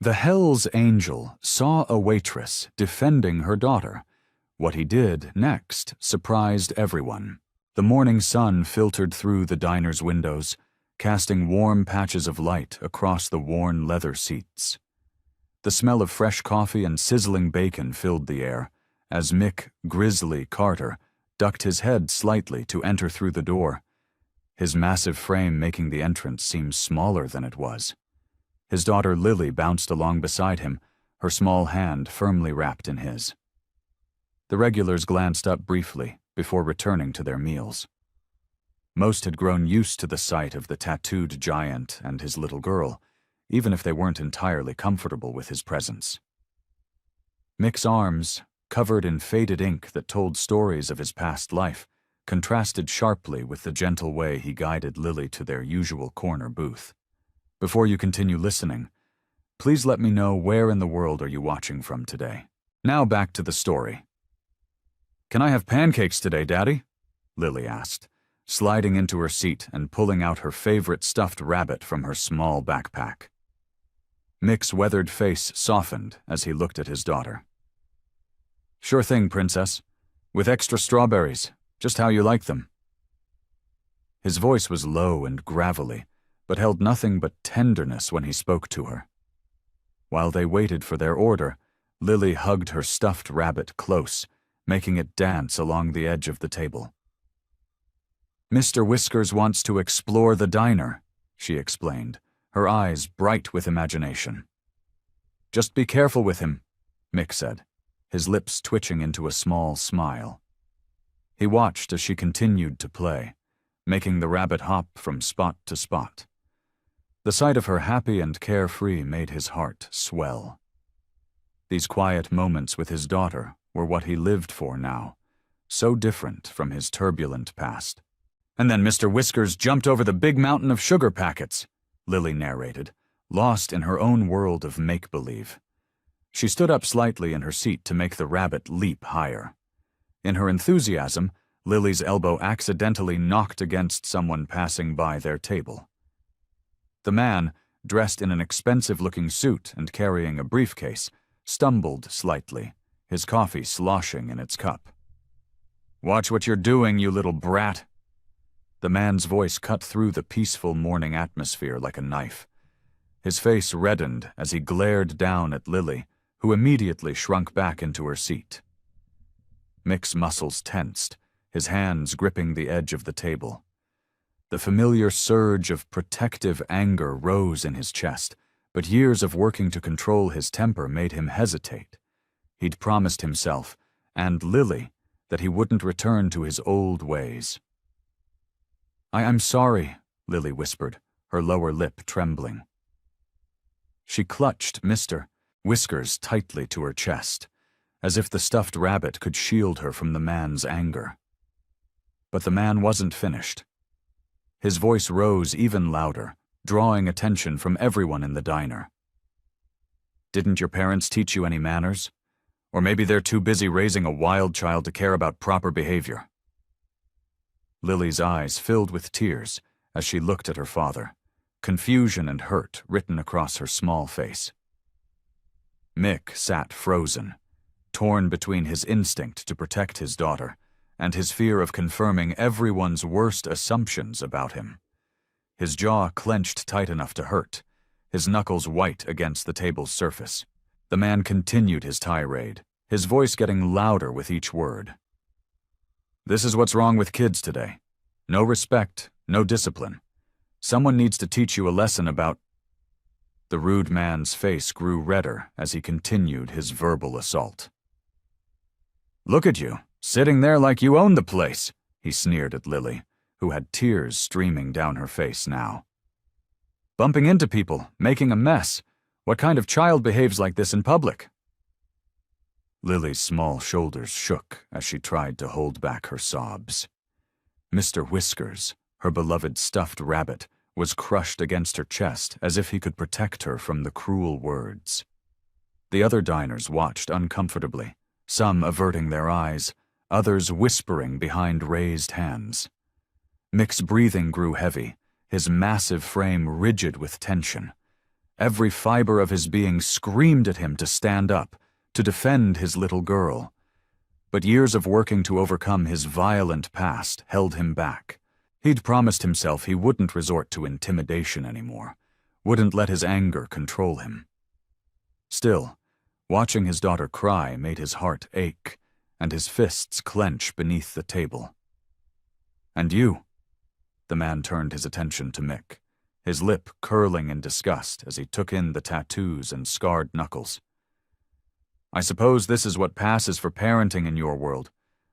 The Hell's Angel saw a waitress defending her daughter. What he did next surprised everyone. The morning sun filtered through the diner's windows, casting warm patches of light across the worn leather seats. The smell of fresh coffee and sizzling bacon filled the air, as Mick Grizzly Carter ducked his head slightly to enter through the door, his massive frame making the entrance seem smaller than it was. His daughter Lily bounced along beside him, her small hand firmly wrapped in his. The regulars glanced up briefly before returning to their meals. Most had grown used to the sight of the tattooed giant and his little girl, even if they weren't entirely comfortable with his presence. Mick's arms, covered in faded ink that told stories of his past life, contrasted sharply with the gentle way he guided Lily to their usual corner booth. Before you continue listening, please let me know where in the world are you watching from today. Now back to the story. "Can I have pancakes today, Daddy?" Lily asked, sliding into her seat and pulling out her favorite stuffed rabbit from her small backpack. Mick's weathered face softened as he looked at his daughter. "Sure thing, Princess. With extra strawberries, just how you like them." His voice was low and gravelly, but held nothing but tenderness when he spoke to her. While they waited for their order, Lily hugged her stuffed rabbit close, making it dance along the edge of the table. "Mr. Whiskers wants to explore the diner," she explained, her eyes bright with imagination. "Just be careful with him," Mick said, his lips twitching into a small smile. He watched as she continued to play, making the rabbit hop from spot to spot. The sight of her happy and carefree made his heart swell. These quiet moments with his daughter were what he lived for now, so different from his turbulent past. "And then Mr. Whiskers jumped over the big mountain of sugar packets," Lily narrated, lost in her own world of make-believe. She stood up slightly in her seat to make the rabbit leap higher. In her enthusiasm, Lily's elbow accidentally knocked against someone passing by their table. The man, dressed in an expensive-looking suit and carrying a briefcase, stumbled slightly, his coffee sloshing in its cup. "Watch what you're doing, you little brat." The man's voice cut through the peaceful morning atmosphere like a knife. His face reddened as he glared down at Lily, who immediately shrunk back into her seat. Mick's muscles tensed, his hands gripping the edge of the table. The familiar surge of protective anger rose in his chest, but years of working to control his temper made him hesitate. He'd promised himself, and Lily, that he wouldn't return to his old ways. I'm sorry," Lily whispered, her lower lip trembling. She clutched Mr. Whiskers tightly to her chest, as if the stuffed rabbit could shield her from the man's anger. But the man wasn't finished. His voice rose even louder, drawing attention from everyone in the diner. "Didn't your parents teach you any manners? Or maybe they're too busy raising a wild child to care about proper behavior." Lily's eyes filled with tears as she looked at her father, confusion and hurt written across her small face. Mick sat frozen, torn between his instinct to protect his daughter and his fear of confirming everyone's worst assumptions about him. His jaw clenched tight enough to hurt, his knuckles white against the table's surface. The man continued his tirade, his voice getting louder with each word. "This is what's wrong with kids today. No respect, no discipline. Someone needs to teach you a lesson about—" The rude man's face grew redder as he continued his verbal assault. "Look at you, sitting there like you own the place," he sneered at Lily, who had tears streaming down her face now. "Bumping into people, making a mess. What kind of child behaves like this in public?" Lily's small shoulders shook as she tried to hold back her sobs. Mr. Whiskers, her beloved stuffed rabbit, was crushed against her chest as if he could protect her from the cruel words. The other diners watched uncomfortably, some averting their eyes, others whispering behind raised hands. Mick's breathing grew heavy, his massive frame rigid with tension. Every fiber of his being screamed at him to stand up, to defend his little girl. But years of working to overcome his violent past held him back. He'd promised himself he wouldn't resort to intimidation anymore, wouldn't let his anger control him. Still, watching his daughter cry made his heart ache, and his fists clench beneath the table. "And you?" The man turned his attention to Mick, his lip curling in disgust as he took in the tattoos and scarred knuckles. "I suppose this is what passes for parenting in your world,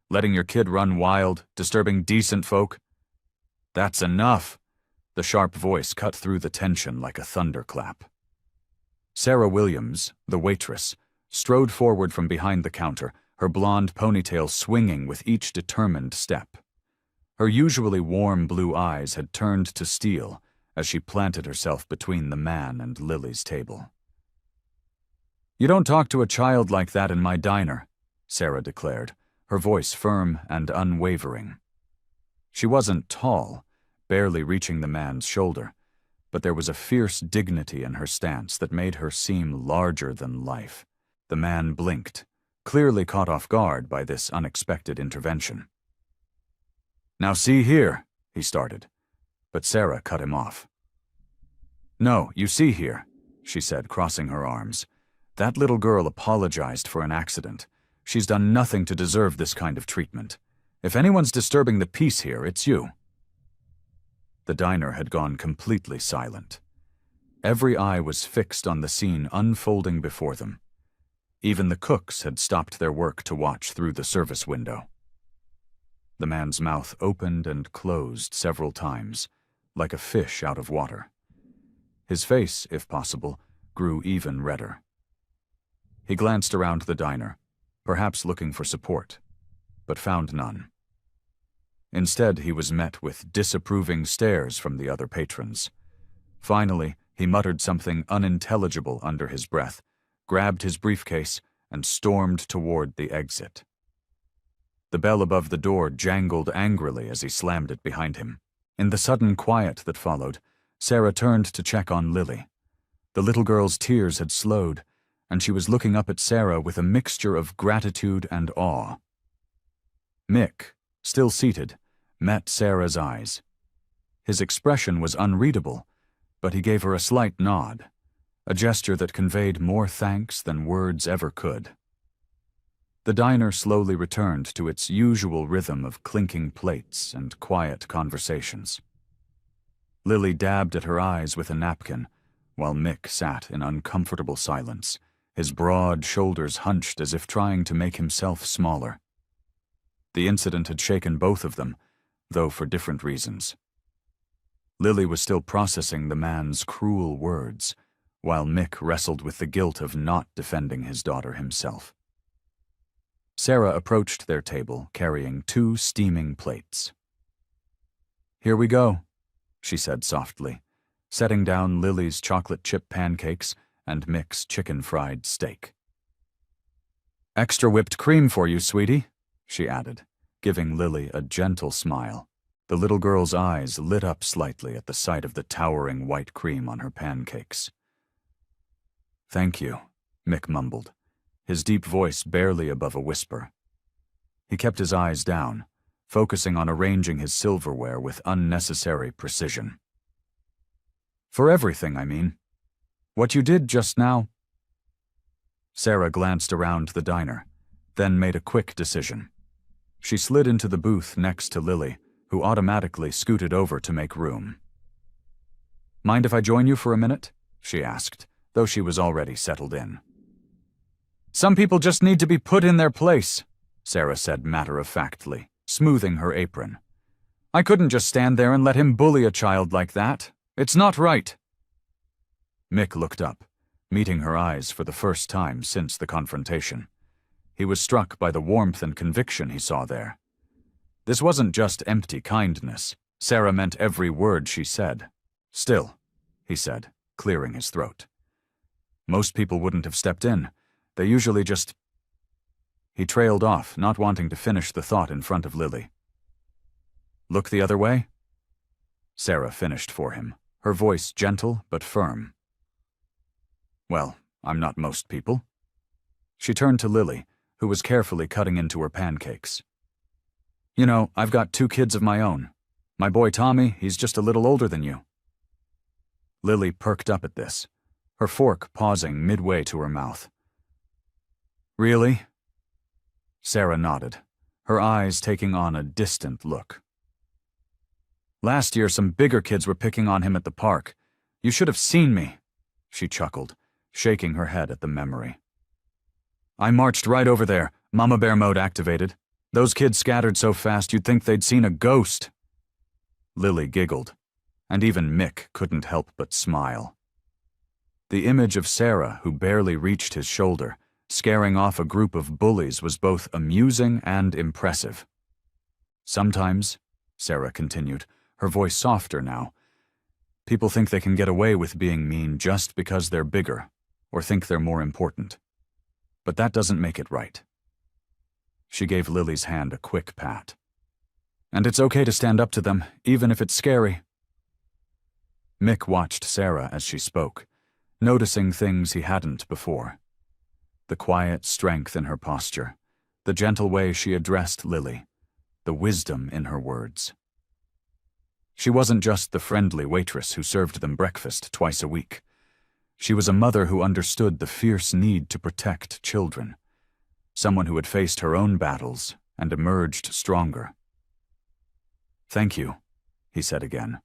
letting your kid run wild, disturbing decent folk?" "That's enough!" The sharp voice cut through the tension like a thunderclap. Sarah Williams, the waitress, strode forward from behind the counter, her blonde ponytail swinging with each determined step. Her usually warm blue eyes had turned to steel as she planted herself between the man and Lily's table. "You don't talk to a child like that in my diner," Sarah declared, her voice firm and unwavering. She wasn't tall, barely reaching the man's shoulder, but there was a fierce dignity in her stance that made her seem larger than life. The man blinked, clearly caught off guard by this unexpected intervention. "Now see here," he started, but Sarah cut him off. "No, you see here," she said, crossing her arms. "That little girl apologized for an accident. She's done nothing to deserve this kind of treatment. If anyone's disturbing the peace here, it's you." The diner had gone completely silent. Every eye was fixed on the scene unfolding before them. Even the cooks had stopped their work to watch through the service window. The man's mouth opened and closed several times, like a fish out of water. His face, if possible, grew even redder. He glanced around the diner, perhaps looking for support, but found none. Instead, he was met with disapproving stares from the other patrons. Finally, he muttered something unintelligible under his breath, grabbed his briefcase, and stormed toward the exit. The bell above the door jangled angrily as he slammed it behind him. In the sudden quiet that followed, Sarah turned to check on Lily. The little girl's tears had slowed, and she was looking up at Sarah with a mixture of gratitude and awe. Mick, still seated, met Sarah's eyes. His expression was unreadable, but he gave her a slight nod, a gesture that conveyed more thanks than words ever could. The diner slowly returned to its usual rhythm of clinking plates and quiet conversations. Lily dabbed at her eyes with a napkin, while Mick sat in uncomfortable silence, his broad shoulders hunched as if trying to make himself smaller. The incident had shaken both of them, though for different reasons. Lily was still processing the man's cruel words, while Mick wrestled with the guilt of not defending his daughter himself. Sarah approached their table, carrying 2 steaming plates. "Here we go," she said softly, setting down Lily's chocolate chip pancakes and Mick's chicken fried steak. "Extra whipped cream for you, sweetie," she added, giving Lily a gentle smile. The little girl's eyes lit up slightly at the sight of the towering white cream on her pancakes. "Thank you," Mick mumbled, his deep voice barely above a whisper. He kept his eyes down, focusing on arranging his silverware with unnecessary precision. "For everything, I mean. What you did just now—" Sarah glanced around the diner, then made a quick decision. She slid into the booth next to Lily, who automatically scooted over to make room. "Mind if I join you for a minute?" she asked, though she was already settled in. "Some people just need to be put in their place," Sarah said matter-of-factly, smoothing her apron. "I couldn't just stand there and let him bully a child like that. It's not right." Mick looked up, meeting her eyes for the first time since the confrontation. He was struck by the warmth and conviction he saw there. This wasn't just empty kindness. Sarah meant every word she said. "Still," he said, clearing his throat. "Most people wouldn't have stepped in. They usually just—" He trailed off, not wanting to finish the thought in front of Lily. "Look the other way?" Sarah finished for him, her voice gentle but firm. Well, I'm not most people. She turned to Lily, who was carefully cutting into her pancakes. You know, I've got 2 kids of my own. My boy Tommy, he's just a little older than you. Lily perked up at this, her fork pausing midway to her mouth. Really? Sarah nodded, her eyes taking on a distant look. Last year, some bigger kids were picking on him at the park. You should have seen me, she chuckled, shaking her head at the memory. I marched right over there, Mama Bear mode activated. Those kids scattered so fast you'd think they'd seen a ghost. Lily giggled, and even Mick couldn't help but smile. The image of Sarah, who barely reached his shoulder, scaring off a group of bullies, was both amusing and impressive. Sometimes, Sarah continued, her voice softer now, people think they can get away with being mean just because they're bigger, or think they're more important. But that doesn't make it right. She gave Lily's hand a quick pat. And it's okay to stand up to them, even if it's scary. Mick watched Sarah as she spoke, noticing things he hadn't before. The quiet strength in her posture, the gentle way she addressed Lily, the wisdom in her words. She wasn't just the friendly waitress who served them breakfast twice a week. She was a mother who understood the fierce need to protect children, someone who had faced her own battles and emerged stronger. Thank you, he said again,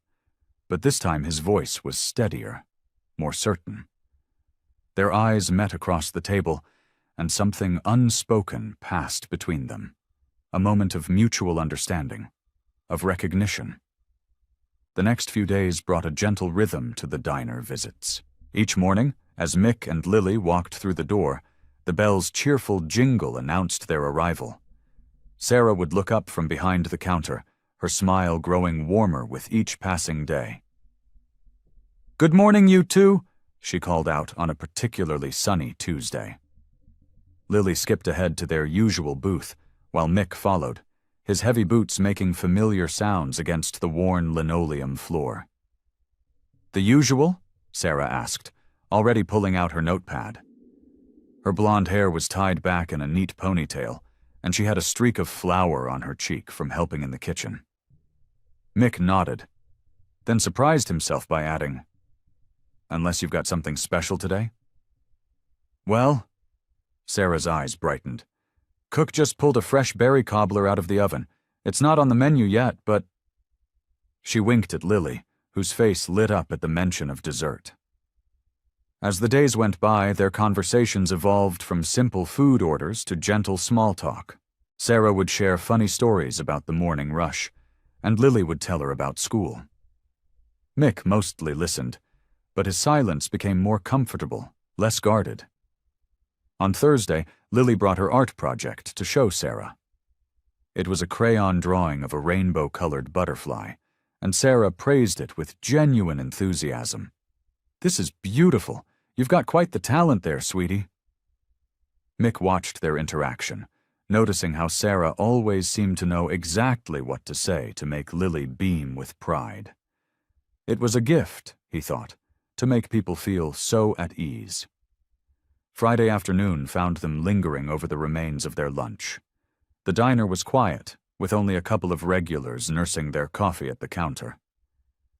but this time his voice was steadier, more certain. Their eyes met across the table, and something unspoken passed between them, a moment of mutual understanding, of recognition. The next few days brought a gentle rhythm to the diner visits. Each morning, as Mick and Lily walked through the door, the bell's cheerful jingle announced their arrival. Sarah would look up from behind the counter, her smile growing warmer with each passing day. Good morning, you two, she called out on a particularly sunny Tuesday. Lily skipped ahead to their usual booth, while Mick followed, his heavy boots making familiar sounds against the worn linoleum floor. The usual? Sarah asked, already pulling out her notepad. Her blonde hair was tied back in a neat ponytail, and she had a streak of flour on her cheek from helping in the kitchen. Mick nodded, then surprised himself by adding, Unless you've got something special today? Well, Sarah's eyes brightened. Cook just pulled a fresh berry cobbler out of the oven. It's not on the menu yet, but... She winked at Lily, whose face lit up at the mention of dessert. As the days went by, their conversations evolved from simple food orders to gentle small talk. Sarah would share funny stories about the morning rush, and Lily would tell her about school. Mick mostly listened, but his silence became more comfortable, less guarded. On Thursday, Lily brought her art project to show Sarah. It was a crayon drawing of a rainbow-colored butterfly, and Sarah praised it with genuine enthusiasm. This is beautiful. You've got quite the talent there, sweetie. Mick watched their interaction, noticing how Sarah always seemed to know exactly what to say to make Lily beam with pride. It was a gift, he thought, to make people feel so at ease. Friday afternoon found them lingering over the remains of their lunch. The diner was quiet, with only a couple of regulars nursing their coffee at the counter.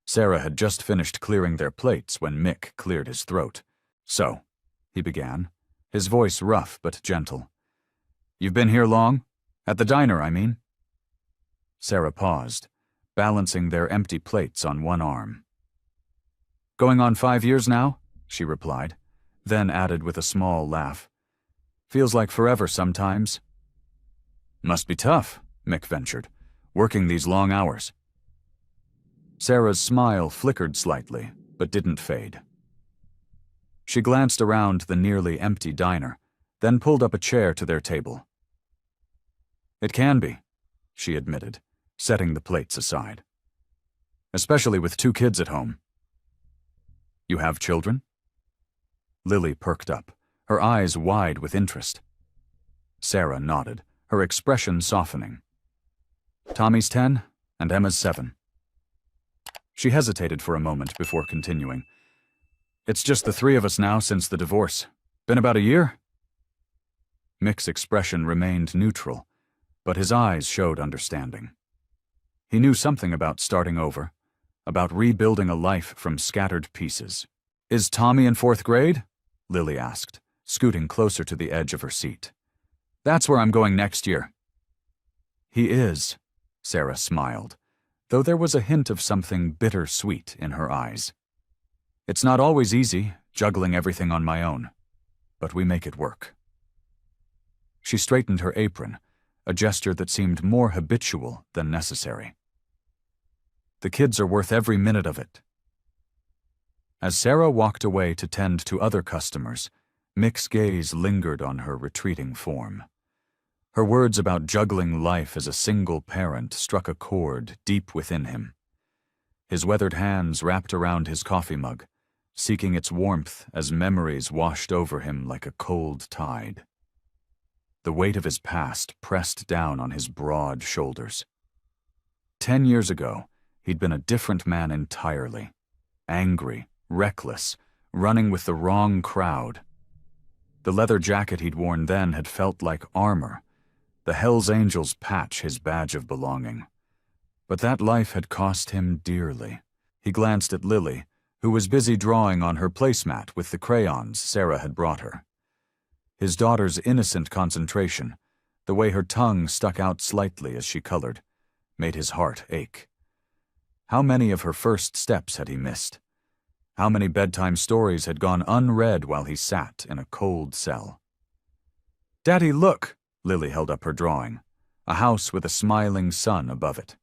Sarah had just finished clearing their plates when Mick cleared his throat. So, he began, his voice rough but gentle. You've been here long? At the diner, I mean. Sarah paused, balancing their empty plates on one arm. Going on 5 years now? She replied, then added with a small laugh. Feels like forever sometimes. Must be tough, Mick ventured, working these long hours. Sarah's smile flickered slightly, but didn't fade. She glanced around the nearly empty diner, then pulled up a chair to their table. It can be, she admitted, setting the plates aside. Especially with 2 kids at home. You have children? Lily perked up, her eyes wide with interest. Sarah nodded, her expression softening. Tommy's 10, and Emma's 7. She hesitated for a moment before continuing. It's just the three of us now since the divorce. Been about a year? Mick's expression remained neutral, but his eyes showed understanding. He knew something about starting over, about rebuilding a life from scattered pieces. Is Tommy in 4th grade? Lily asked, scooting closer to the edge of her seat. That's where I'm going next year. He is, Sarah smiled, though there was a hint of something bittersweet in her eyes. It's not always easy, juggling everything on my own, but we make it work. She straightened her apron, a gesture that seemed more habitual than necessary. The kids are worth every minute of it. As Sarah walked away to tend to other customers, Mick's gaze lingered on her retreating form. Her words about juggling life as a single parent struck a chord deep within him. His weathered hands wrapped around his coffee mug, seeking its warmth as memories washed over him like a cold tide. The weight of his past pressed down on his broad shoulders. 10 years ago, he'd been a different man entirely. Angry, reckless, running with the wrong crowd. The leather jacket he'd worn then had felt like armor, the Hells Angels patch his badge of belonging. But that life had cost him dearly. He glanced at Lily, who was busy drawing on her placemat with the crayons Sarah had brought her. His daughter's innocent concentration, the way her tongue stuck out slightly as she colored, made his heart ache. How many of her first steps had he missed? How many bedtime stories had gone unread while he sat in a cold cell? "Daddy, look!" Lily held up her drawing, a house with a smiling sun above it.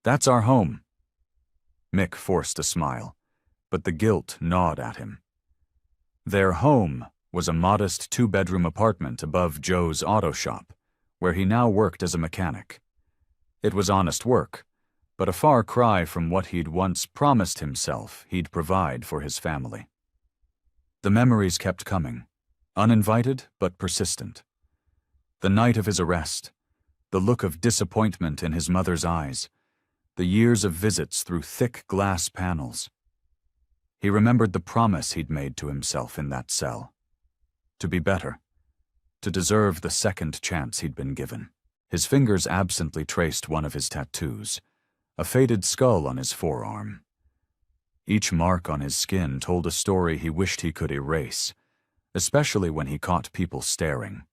"That's our home." Mick forced a smile, but the guilt gnawed at him. Their home was a modest 2-bedroom apartment above Joe's auto shop, where he now worked as a mechanic. It was honest work, but a far cry from what he'd once promised himself he'd provide for his family. The memories kept coming, uninvited but persistent. The night of his arrest, the look of disappointment in his mother's eyes, the years of visits through thick glass panels. He remembered the promise he'd made to himself in that cell. To be better, to deserve the second chance he'd been given. His fingers absently traced one of his tattoos, a faded skull on his forearm. Each mark on his skin told a story he wished he could erase, especially when he caught people staring,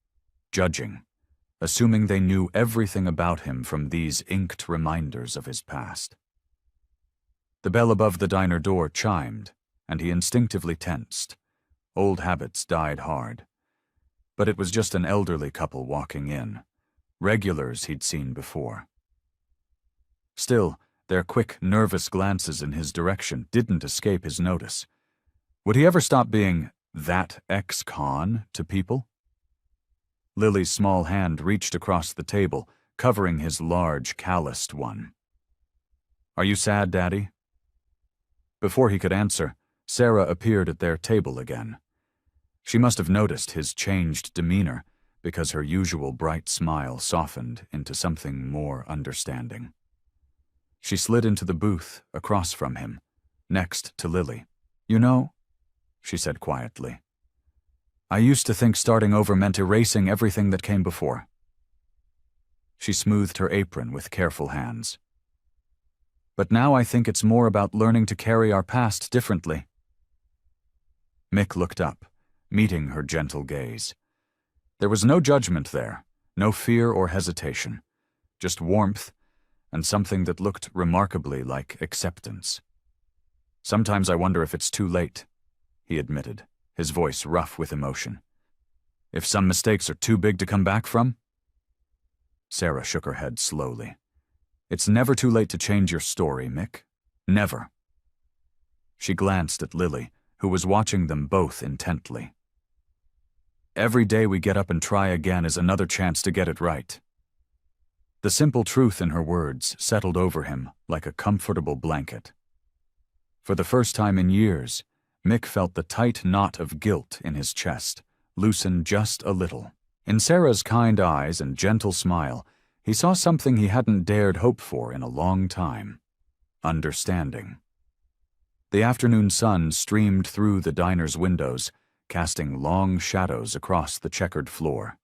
judging, assuming they knew everything about him from these inked reminders of his past. The bell above the diner door chimed, and he instinctively tensed. Old habits died hard. But it was just an elderly couple walking in, regulars he'd seen before. Still, their quick, nervous glances in his direction didn't escape his notice. Would he ever stop being that ex-con to people? Lily's small hand reached across the table, covering his large, calloused one. "Are you sad, Daddy?" Before he could answer, Sarah appeared at their table again. She must have noticed his changed demeanor, because her usual bright smile softened into something more understanding. She slid into the booth across from him, next to Lily. "You know," she said quietly, "I used to think starting over meant erasing everything that came before." She smoothed her apron with careful hands. "But now I think it's more about learning to carry our past differently." Mick looked up, meeting her gentle gaze. There was no judgment there, no fear or hesitation, just warmth and something that looked remarkably like acceptance. "Sometimes I wonder if it's too late," he admitted, his voice rough with emotion. "If some mistakes are too big to come back from?" Sarah shook her head slowly. "It's never too late to change your story, Mick. Never." She glanced at Lily, who was watching them both intently. "Every day we get up and try again is another chance to get it right." The simple truth in her words settled over him like a comfortable blanket. For the first time in years, Mick felt the tight knot of guilt in his chest loosen just a little. In Sarah's kind eyes and gentle smile, he saw something he hadn't dared hope for in a long time: understanding. The afternoon sun streamed through the diner's windows, casting long shadows across the checkered floor.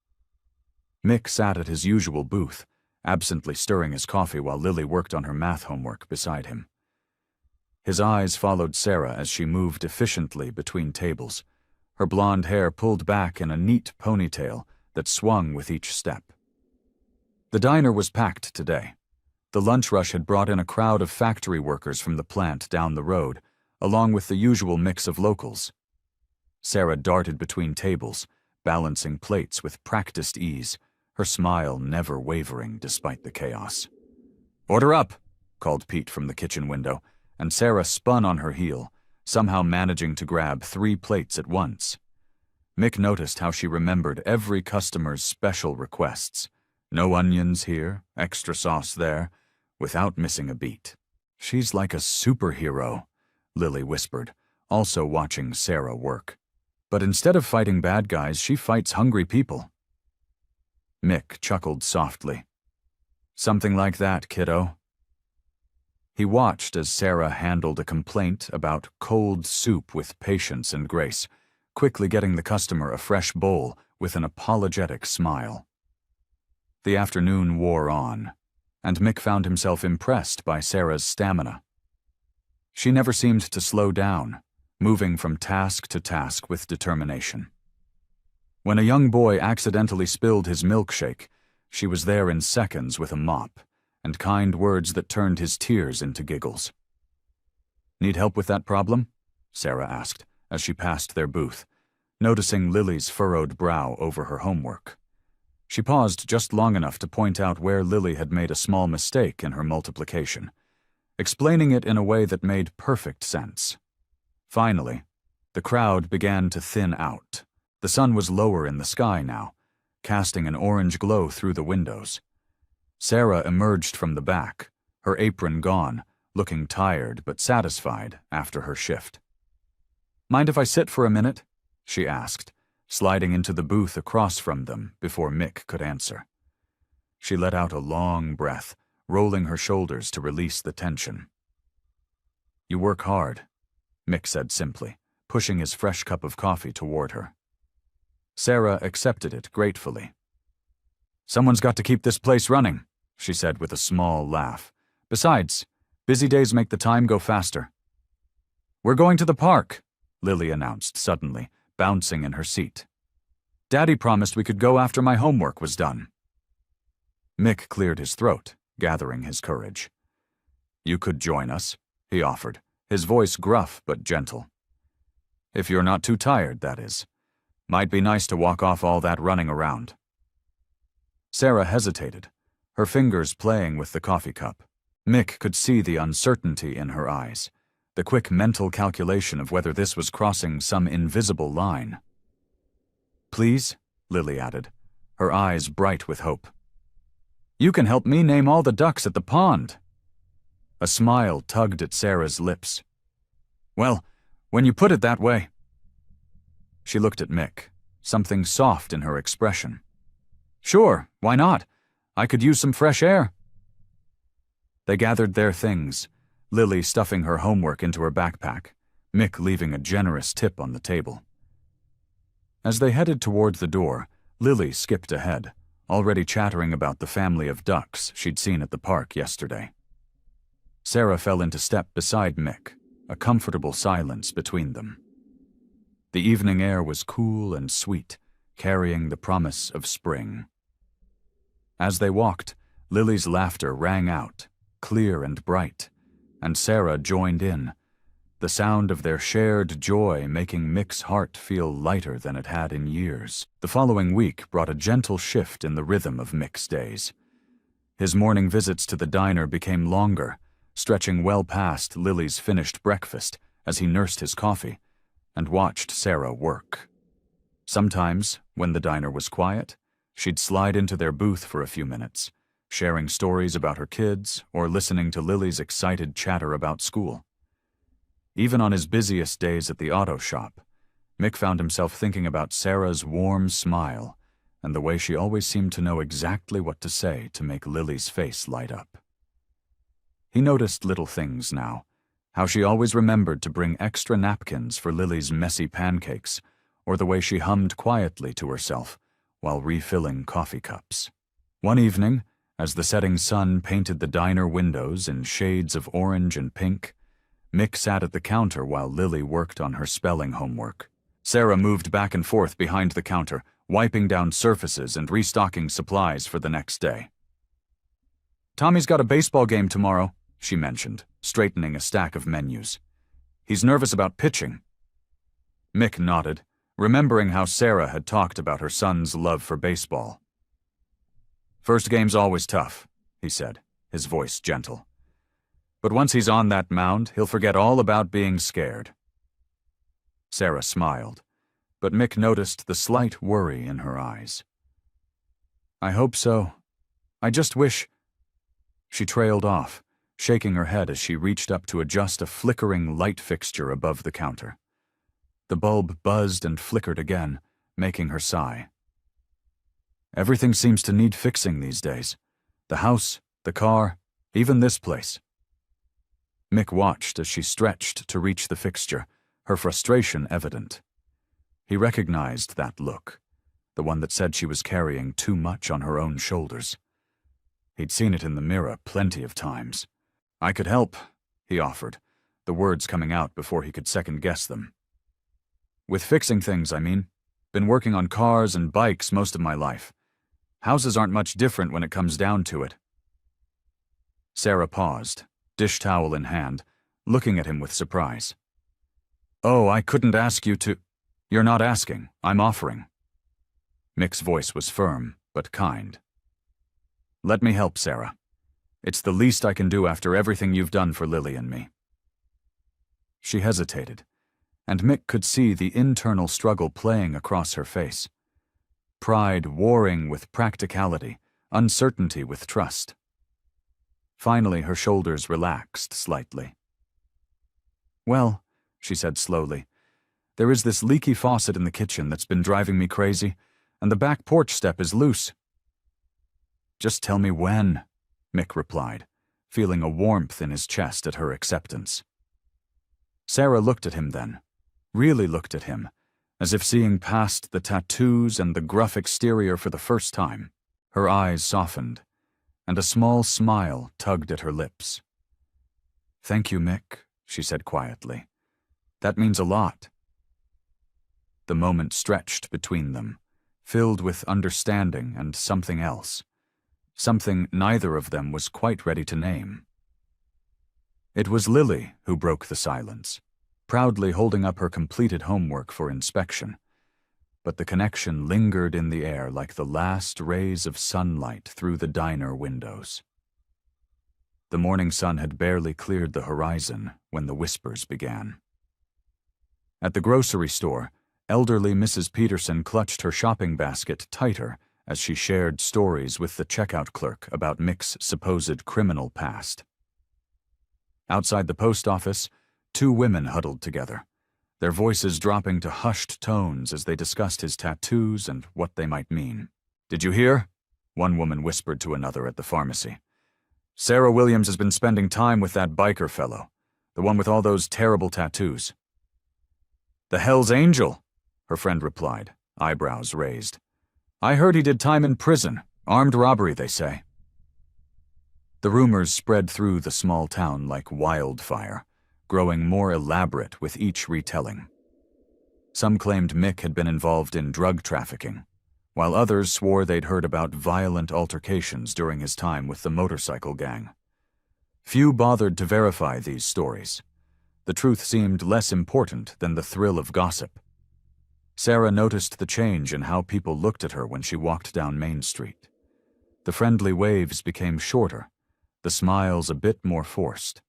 Mick sat at his usual booth, absently stirring his coffee while Lily worked on her math homework beside him. His eyes followed Sarah as she moved efficiently between tables, her blonde hair pulled back in a neat ponytail that swung with each step. The diner was packed today. The lunch rush had brought in a crowd of factory workers from the plant down the road, along with the usual mix of locals. Sarah darted between tables, balancing plates with practiced ease, her smile never wavering despite the chaos. "Order up," called Pete from the kitchen window, and Sarah spun on her heel, somehow managing to grab 3 plates at once. Mick noticed how she remembered every customer's special requests. No onions here, extra sauce there, without missing a beat. "She's like a superhero," Lily whispered, also watching Sarah work. "But instead of fighting bad guys, she fights hungry people." Mick chuckled softly. "Something like that, kiddo." He watched as Sarah handled a complaint about cold soup with patience and grace, quickly getting the customer a fresh bowl with an apologetic smile. The afternoon wore on, and Mick found himself impressed by Sarah's stamina. She never seemed to slow down, moving from task to task with determination. When a young boy accidentally spilled his milkshake, she was there in seconds with a mop, and kind words that turned his tears into giggles. "Need help with that problem?" Sarah asked as she passed their booth, noticing Lily's furrowed brow over her homework. She paused just long enough to point out where Lily had made a small mistake in her multiplication, explaining it in a way that made perfect sense. Finally, the crowd began to thin out. The sun was lower in the sky now, casting an orange glow through the windows. Sarah emerged from the back, her apron gone, looking tired but satisfied after her shift. "Mind if I sit for a minute?" she asked, sliding into the booth across from them before Mick could answer. She let out a long breath, rolling her shoulders to release the tension. "You work hard," Mick said simply, pushing his fresh cup of coffee toward her. Sarah accepted it gratefully. "Someone's got to keep this place running," she said with a small laugh. "Besides, busy days make the time go faster." "We're going to the park," Lily announced suddenly, bouncing in her seat. "Daddy promised we could go after my homework was done." Mick cleared his throat, gathering his courage. "You could join us," he offered, his voice gruff but gentle. "If you're not too tired, that is. Might be nice to walk off all that running around." Sarah hesitated, her fingers playing with the coffee cup. Mick could see the uncertainty in her eyes, the quick mental calculation of whether this was crossing some invisible line. "Please," Lily added, her eyes bright with hope. "You can help me name all the ducks at the pond." A smile tugged at Sarah's lips. "Well, when you put it that way." She looked at Mick, something soft in her expression. "Sure, why not? I could use some fresh air." They gathered their things, Lily stuffing her homework into her backpack, Mick leaving a generous tip on the table. As they headed toward the door, Lily skipped ahead, already chattering about the family of ducks she'd seen at the park yesterday. Sarah fell into step beside Mick, a comfortable silence between them. The evening air was cool and sweet, carrying the promise of spring. As they walked, Lily's laughter rang out, clear and bright, and Sarah joined in, the sound of their shared joy making Mick's heart feel lighter than it had in years. The following week brought a gentle shift in the rhythm of Mick's days. His morning visits to the diner became longer, stretching well past Lily's finished breakfast as he nursed his coffee and watched Sarah work. Sometimes, when the diner was quiet, she'd slide into their booth for a few minutes, sharing stories about her kids or listening to Lily's excited chatter about school. Even on his busiest days at the auto shop, Mick found himself thinking about Sarah's warm smile and the way she always seemed to know exactly what to say to make Lily's face light up. He noticed little things now, How she always remembered to bring extra napkins for Lily's messy pancakes, or the way she hummed quietly to herself while refilling coffee cups. One evening, as the setting sun painted the diner windows in shades of orange and pink, Mick sat at the counter while Lily worked on her spelling homework. Sarah moved back and forth behind the counter, wiping down surfaces and restocking supplies for the next day. "Tommy's got a baseball game tomorrow," she mentioned, straightening a stack of menus. "He's nervous about pitching." Mick nodded, remembering how Sarah had talked about her son's love for baseball. "First game's always tough," he said, his voice gentle. "But once he's on that mound, he'll forget all about being scared." Sarah smiled, but Mick noticed the slight worry in her eyes. "I hope so. I just wish—" She trailed off, shaking her head as she reached up to adjust a flickering light fixture above the counter. The bulb buzzed and flickered again, making her sigh. "Everything seems to need fixing these days. The house, the car, even this place." Mick watched as she stretched to reach the fixture, her frustration evident. He recognized that look, the one that said she was carrying too much on her own shoulders. He'd seen it in the mirror plenty of times. "I could help," he offered, the words coming out before he could second-guess them. "With fixing things, I mean. Been working on cars and bikes most of my life. Houses aren't much different when it comes down to it." Sarah paused, dish towel in hand, looking at him with surprise. "Oh, I couldn't ask you to—" "You're not asking, I'm offering." Mick's voice was firm, but kind. "Let me help, Sarah. It's the least I can do after everything you've done for Lily and me." She hesitated, and Mick could see the internal struggle playing across her face. Pride warring with practicality, uncertainty with trust. Finally, her shoulders relaxed slightly. "Well," she said slowly, "there is this leaky faucet in the kitchen that's been driving me crazy, and the back porch step is loose." "Just tell me when," Mick replied, feeling a warmth in his chest at her acceptance. Sarah looked at him then, really looked at him, as if seeing past the tattoos and the gruff exterior for the first time. Her eyes softened, and a small smile tugged at her lips. "Thank you, Mick," she said quietly. "That means a lot." The moment stretched between them, filled with understanding and something else, something neither of them was quite ready to name. It was Lily who broke the silence, proudly holding up her completed homework for inspection, but the connection lingered in the air like the last rays of sunlight through the diner windows. The morning sun had barely cleared the horizon when the whispers began. At the grocery store, elderly Mrs. Peterson clutched her shopping basket tighter as she shared stories with the checkout clerk about Mick's supposed criminal past. Outside the post office, two women huddled together, their voices dropping to hushed tones as they discussed his tattoos and what they might mean. "Did you hear?" one woman whispered to another at the pharmacy. "Sarah Williams has been spending time with that biker fellow, the one with all those terrible tattoos." "The Hell's Angel," her friend replied, eyebrows raised. "I heard he did time in prison, armed robbery, they say." The rumors spread through the small town like wildfire, growing more elaborate with each retelling. Some claimed Mick had been involved in drug trafficking, while others swore they'd heard about violent altercations during his time with the motorcycle gang. Few bothered to verify these stories. The truth seemed less important than the thrill of gossip. Sarah noticed the change in how people looked at her when she walked down Main Street. The friendly waves became shorter, the smiles a bit more forced.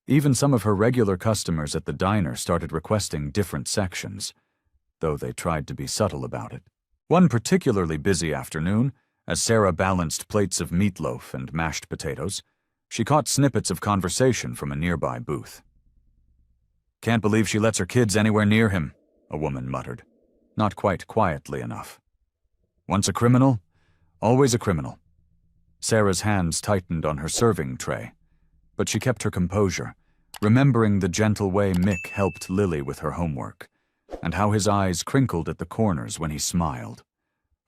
Even some of her regular customers at the diner started requesting different sections, though they tried to be subtle about it. One particularly busy afternoon, as Sarah balanced plates of meatloaf and mashed potatoes, she caught snippets of conversation from a nearby booth. "Can't believe she lets her kids anywhere near him," a woman muttered, not quite quietly enough. "Once a criminal, always a criminal." Sarah's hands tightened on her serving tray, but she kept her composure, remembering the gentle way Mick helped Lily with her homework, and how his eyes crinkled at the corners when he smiled,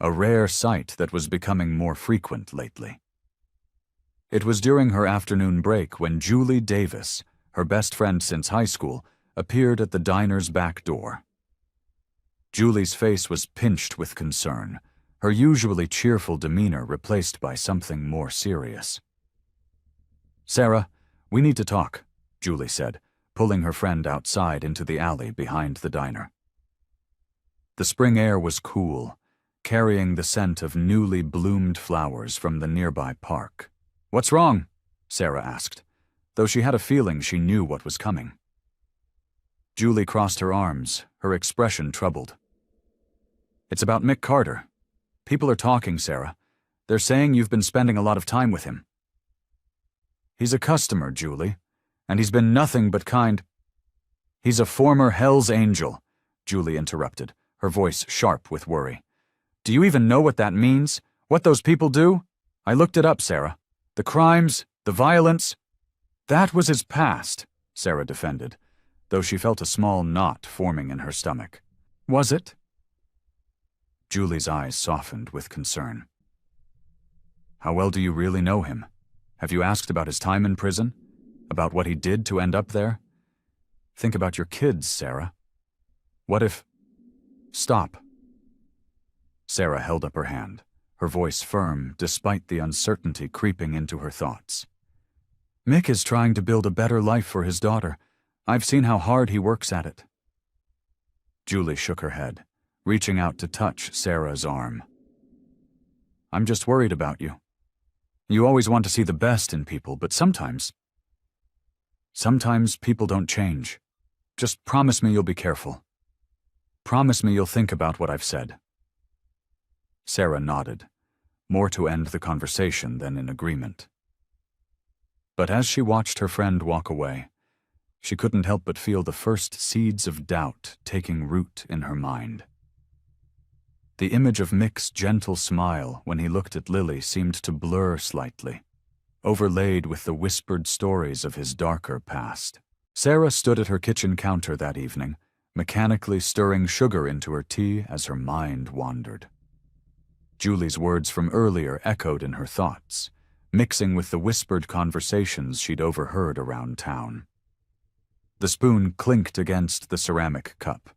a rare sight that was becoming more frequent lately. It was during her afternoon break when Julie Davis, her best friend since high school, appeared at the diner's back door. Julie's face was pinched with concern, her usually cheerful demeanor replaced by something more serious. "Sarah, we need to talk," Julie said, pulling her friend outside into the alley behind the diner. The spring air was cool, carrying the scent of newly bloomed flowers from the nearby park. "What's wrong?" Sarah asked, though she had a feeling she knew what was coming. Julie crossed her arms, her expression troubled. "It's about Mick Carter. People are talking, Sarah. They're saying you've been spending a lot of time with him." "He's a customer, Julie, and he's been nothing but kind." "He's a former Hell's Angel," Julie interrupted, her voice sharp with worry. "Do you even know what that means? What those people do? I looked it up, Sarah. The crimes, the violence." "That was his past," Sarah defended, though she felt a small knot forming in her stomach. "Was it?" Julie's eyes softened with concern. "How well do you really know him? Have you asked about his time in prison? About what he did to end up there? Think about your kids, Sarah. What if—" "Stop." Sarah held up her hand, her voice firm despite the uncertainty creeping into her thoughts. "Mick is trying to build a better life for his daughter. I've seen how hard he works at it." Julie shook her head, reaching out to touch Sarah's arm. "I'm just worried about you. You always want to see the best in people, but sometimes people don't change. Just promise me you'll be careful. Promise me you'll think about what I've said." Sarah nodded, more to end the conversation than in agreement. But as she watched her friend walk away, she couldn't help but feel the first seeds of doubt taking root in her mind. The image of Mick's gentle smile when he looked at Lily seemed to blur slightly, overlaid with the whispered stories of his darker past. Sarah stood at her kitchen counter that evening, mechanically stirring sugar into her tea as her mind wandered. Julie's words from earlier echoed in her thoughts, mixing with the whispered conversations she'd overheard around town. The spoon clinked against the ceramic cup,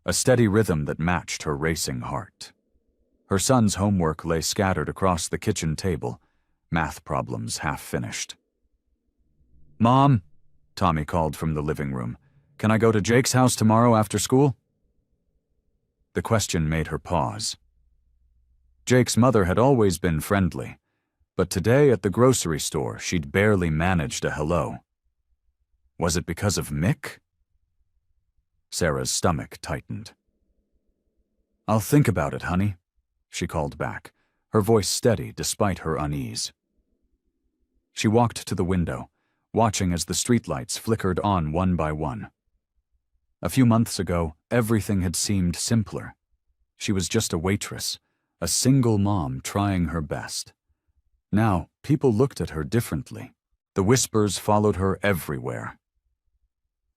a steady rhythm that matched her racing heart. Her son's homework lay scattered across the kitchen table, math problems half finished. "Mom," Tommy called from the living room, "can I go to Jake's house tomorrow after school?" The question made her pause. Jake's mother had always been friendly, but today at the grocery store she'd barely managed a hello. Was it because of Mick? Sarah's stomach tightened. "I'll think about it, honey," she called back, her voice steady despite her unease. She walked to the window, watching as the streetlights flickered on one by one. A few months ago, everything had seemed simpler. She was just a waitress, a single mom trying her best. Now, people looked at her differently. The whispers followed her everywhere.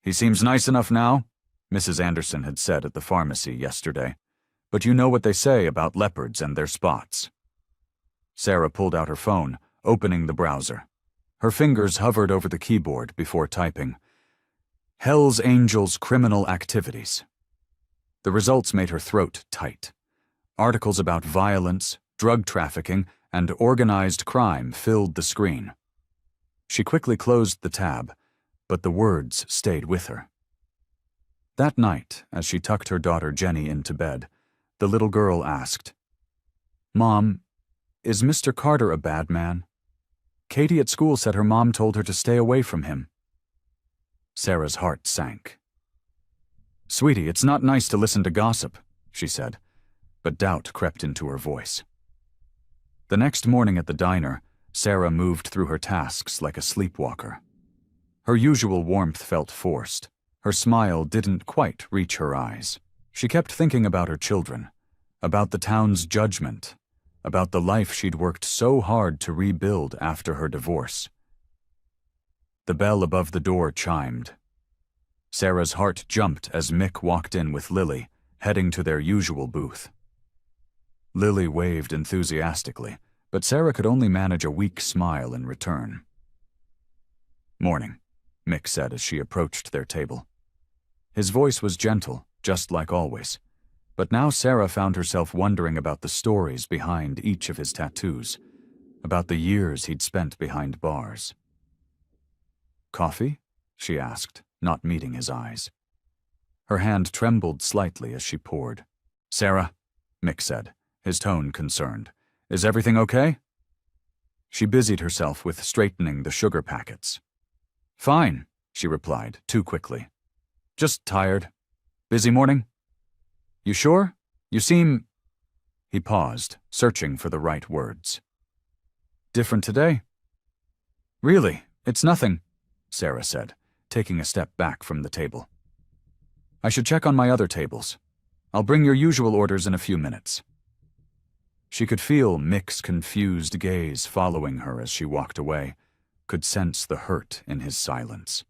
"He seems nice enough now," Mrs. Anderson had said at the pharmacy yesterday. "But you know what they say about leopards and their spots." Sarah pulled out her phone, opening the browser. Her fingers hovered over the keyboard before typing, "Hell's Angels criminal activities." The results made her throat tight. Articles about violence, drug trafficking, and organized crime filled the screen. She quickly closed the tab, but the words stayed with her. That night, as she tucked her daughter Jenny into bed, the little girl asked, "Mom, is Mr. Carter a bad man? Katie at school said her mom told her to stay away from him." Sarah's heart sank. "Sweetie, it's not nice to listen to gossip," she said, but doubt crept into her voice. The next morning at the diner, Sarah moved through her tasks like a sleepwalker. Her usual warmth felt forced. Her smile didn't quite reach her eyes. She kept thinking about her children, about the town's judgment, about the life she'd worked so hard to rebuild after her divorce. The bell above the door chimed. Sarah's heart jumped as Mick walked in with Lily, heading to their usual booth. Lily waved enthusiastically, but Sarah could only manage a weak smile in return. "Morning," Mick said as she approached their table. His voice was gentle, just like always, but now Sarah found herself wondering about the stories behind each of his tattoos, about the years he'd spent behind bars. "Coffee?" she asked, not meeting his eyes. Her hand trembled slightly as she poured. "Sarah," Mick said, his tone concerned, "is everything okay?" She busied herself with straightening the sugar packets. "Fine," she replied, too quickly. "Just tired. Busy morning?" "You sure? You seem—" He paused, searching for the right words. "Different today?" "Really, it's nothing," Sarah said, taking a step back from the table. "I should check on my other tables. I'll bring your usual orders in a few minutes." She could feel Mick's confused gaze following her as she walked away, could sense the hurt in his silence.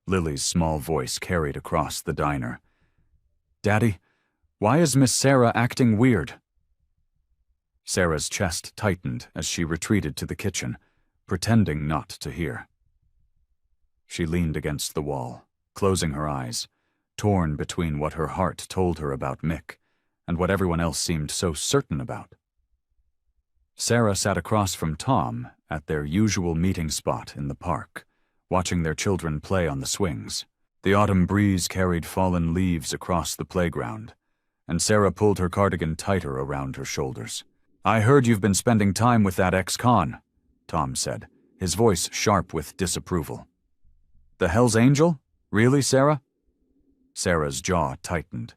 Lily's small voice carried across the diner. "Daddy, why is Miss Sarah acting weird?" Sarah's chest tightened as she retreated to the kitchen, pretending not to hear. She leaned against the wall, closing her eyes, torn between what her heart told her about Mick and what everyone else seemed so certain about. Sarah sat across from Tom at their usual meeting spot in the park, watching their children play on the swings. The autumn breeze carried fallen leaves across the playground, and Sarah pulled her cardigan tighter around her shoulders. "I heard you've been spending time with that ex-con," Tom said, his voice sharp with disapproval. "The Hell's Angel? Really, Sarah?" Sarah's jaw tightened.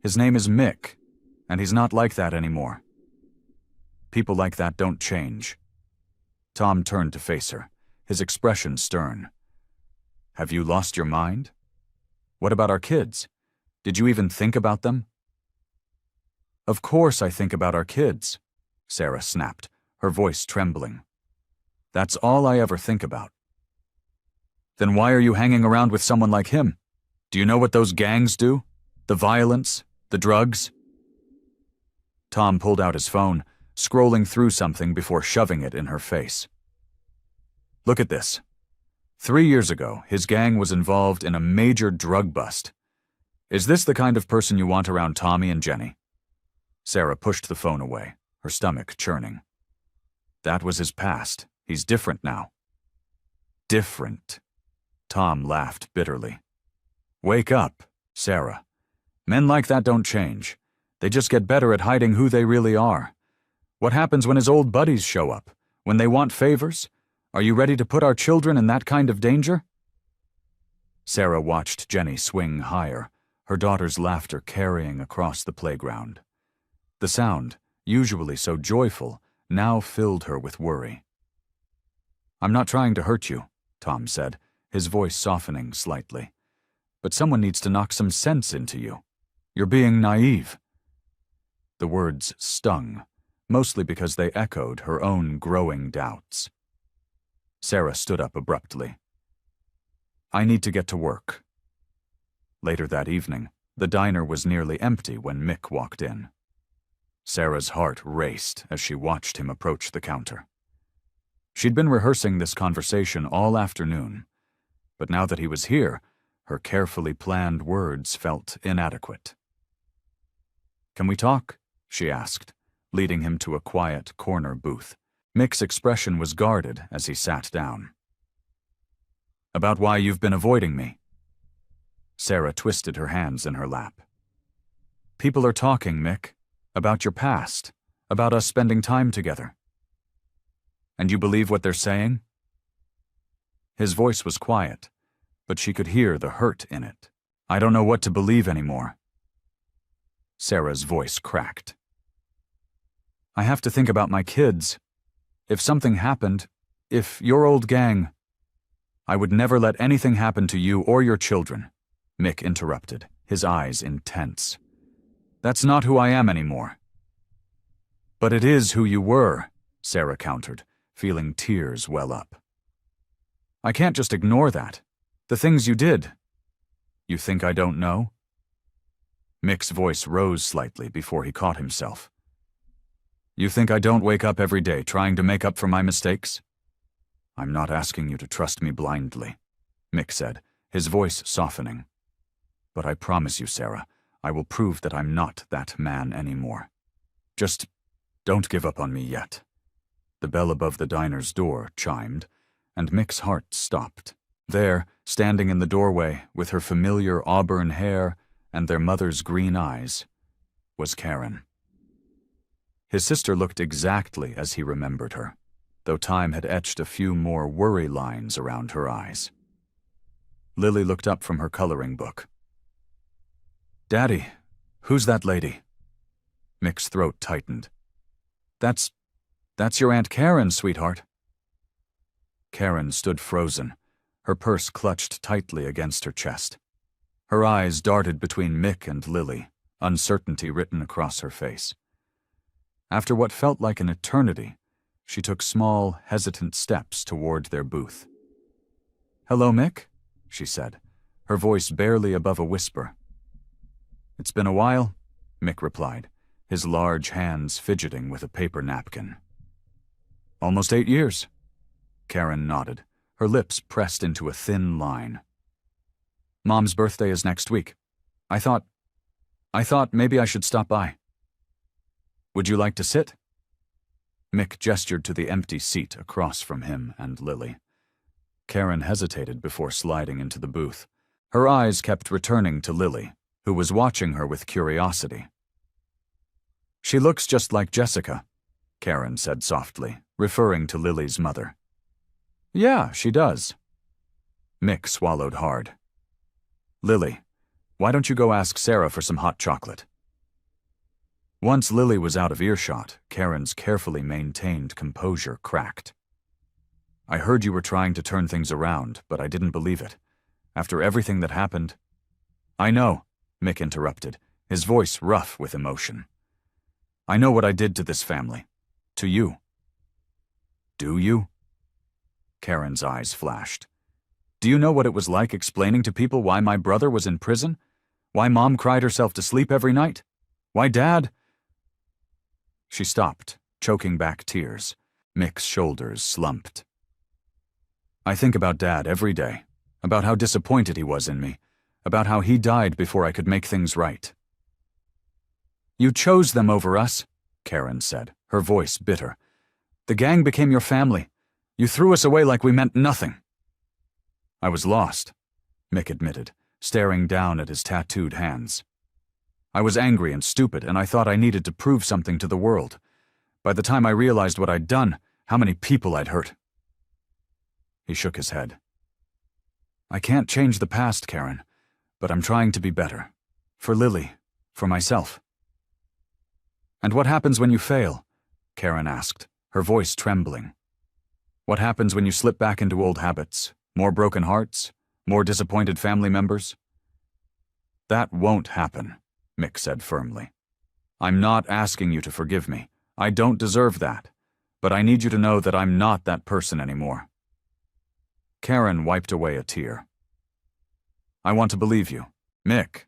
"His name is Mick, and he's not like that anymore. People like that don't change." Tom turned to face her, his expression stern. "Have you lost your mind? What about our kids? Did you even think about them?" "Of course I think about our kids," Sarah snapped, her voice trembling. "That's all I ever think about." "Then why are you hanging around with someone like him? Do you know what those gangs do? The violence? The drugs?" Tom pulled out his phone, scrolling through something before shoving it in her face. "Look at this. 3 years ago, his gang was involved in a major drug bust. Is this the kind of person you want around Tommy and Jenny?" Sarah pushed the phone away, her stomach churning. That was his past. He's different now. "Different." Tom laughed bitterly. "Wake up, Sarah. Men like that don't change. They just get better at hiding who they really are. What happens when his old buddies show up? When they want favors? Are you ready to put our children in that kind of danger?" Sarah watched Jenny swing higher, her daughter's laughter carrying across the playground. The sound, usually so joyful, now filled her with worry. "I'm not trying to hurt you," Tom said, his voice softening slightly. "But someone needs to knock some sense into you. You're being naive." The words stung, mostly because they echoed her own growing doubts. Sarah stood up abruptly. "I need to get to work." Later that evening, the diner was nearly empty when Mick walked in. Sarah's heart raced as she watched him approach the counter. She'd been rehearsing this conversation all afternoon, but now that he was here, her carefully planned words felt inadequate. "Can we talk?" she asked, leading him to a quiet corner booth. Mick's expression was guarded as he sat down. "About why you've been avoiding me." Sarah twisted her hands in her lap. "People are talking, Mick, about your past, about us spending time together." "And you believe what they're saying?" His voice was quiet, but she could hear the hurt in it. "I don't know what to believe anymore." Sarah's voice cracked. "I have to think about my kids. If something happened, if your old gang—" "I would never let anything happen to you or your children," Mick interrupted, his eyes intense. "That's not who I am anymore." "But it is who you were," Sarah countered, feeling tears well up. I can't just ignore that. The things you did. You think I don't know? Mick's voice rose slightly before he caught himself. You think I don't wake up every day trying to make up for my mistakes? I'm not asking you to trust me blindly, Mick said, his voice softening. But I promise you, Sarah, I will prove that I'm not that man anymore. Just don't give up on me yet. The bell above the diner's door chimed, and Mick's heart stopped. There, standing in the doorway, with her familiar auburn hair and their mother's green eyes, was Karen. His sister looked exactly as he remembered her, though time had etched a few more worry lines around her eyes. Lily looked up from her coloring book. Daddy, who's that lady? Mick's throat tightened. That's your Aunt Karen, sweetheart. Karen stood frozen, her purse clutched tightly against her chest. Her eyes darted between Mick and Lily, uncertainty written across her face. After what felt like an eternity, she took small, hesitant steps toward their booth. Hello, Mick, she said, her voice barely above a whisper. It's been a while, Mick replied, his large hands fidgeting with a paper napkin. Almost 8 years. Karen nodded, her lips pressed into a thin line. Mom's birthday is next week. I thought maybe I should stop by. Would you like to sit? Mick gestured to the empty seat across from him and Lily. Karen hesitated before sliding into the booth. Her eyes kept returning to Lily, who was watching her with curiosity. She looks just like Jessica, Karen said softly, referring to Lily's mother. Yeah, she does. Mick swallowed hard. Lily, why don't you go ask Sarah for some hot chocolate? Once Lily was out of earshot, Karen's carefully maintained composure cracked. I heard you were trying to turn things around, but I didn't believe it. After everything that happened... I know, Mick interrupted, his voice rough with emotion. I know what I did to this family. To you. Do you? Karen's eyes flashed. Do you know what it was like explaining to people why my brother was in prison? Why Mom cried herself to sleep every night? Why Dad... She stopped, choking back tears. Mick's shoulders slumped. I think about Dad every day, about how disappointed he was in me, about how he died before I could make things right. You chose them over us, Karen said, her voice bitter. The gang became your family. You threw us away like we meant nothing. I was lost, Mick admitted, staring down at his tattooed hands. I was angry and stupid, and I thought I needed to prove something to the world. By the time I realized what I'd done, how many people I'd hurt. He shook his head. I can't change the past, Karen, but I'm trying to be better. For Lily, for myself. And what happens when you fail? Karen asked, her voice trembling. What happens when you slip back into old habits? More broken hearts? More disappointed family members? That won't happen, Mick said firmly. I'm not asking you to forgive me. I don't deserve that. But I need you to know that I'm not that person anymore. Karen wiped away a tear. I want to believe you, Mick.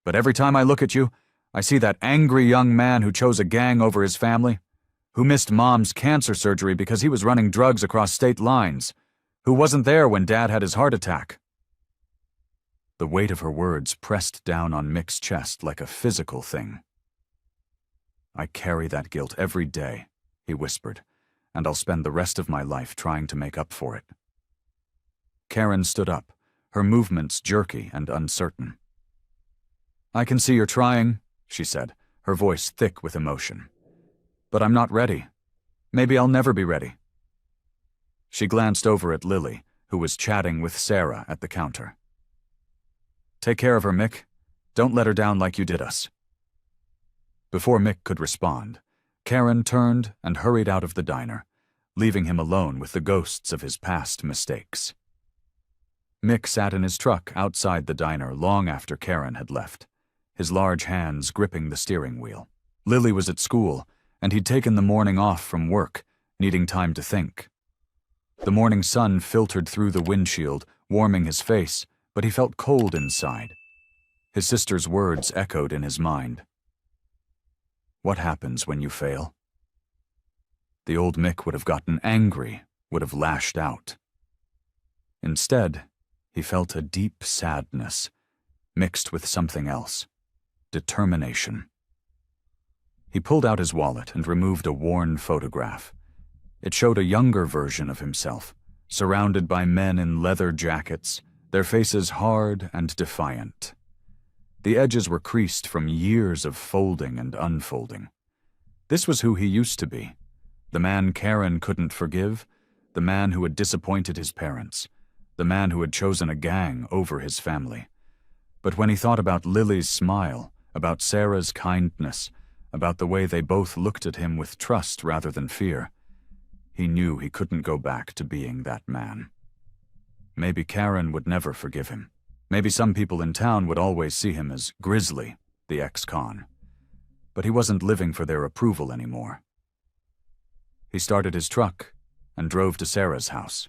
But every time I look at you, I see that angry young man who chose a gang over his family, who missed Mom's cancer surgery because he was running drugs across state lines, who wasn't there when Dad had his heart attack. The weight of her words pressed down on Mick's chest like a physical thing. I carry that guilt every day, he whispered, and I'll spend the rest of my life trying to make up for it. Karen stood up, her movements jerky and uncertain. I can see you're trying, she said, her voice thick with emotion. But I'm not ready. Maybe I'll never be ready. She glanced over at Lily, who was chatting with Sarah at the counter. Take care of her, Mick. Don't let her down like you did us. Before Mick could respond, Karen turned and hurried out of the diner, leaving him alone with the ghosts of his past mistakes. Mick sat in his truck outside the diner long after Karen had left, his large hands gripping the steering wheel. Lily was at school, and he'd taken the morning off from work, needing time to think. The morning sun filtered through the windshield, warming his face, but he felt cold inside. His sister's words echoed in his mind. What happens when you fail? The old Mick would have gotten angry, would have lashed out. Instead, he felt a deep sadness, mixed with something else, determination. He pulled out his wallet and removed a worn photograph. It showed a younger version of himself, surrounded by men in leather jackets, their faces hard and defiant. The edges were creased from years of folding and unfolding. This was who he used to be, the man Karen couldn't forgive, the man who had disappointed his parents, the man who had chosen a gang over his family. But when he thought about Lily's smile, about Sarah's kindness, about the way they both looked at him with trust rather than fear, he knew he couldn't go back to being that man. Maybe Karen would never forgive him. Maybe some people in town would always see him as Grizzly, the ex-con. But he wasn't living for their approval anymore. He started his truck and drove to Sarah's house.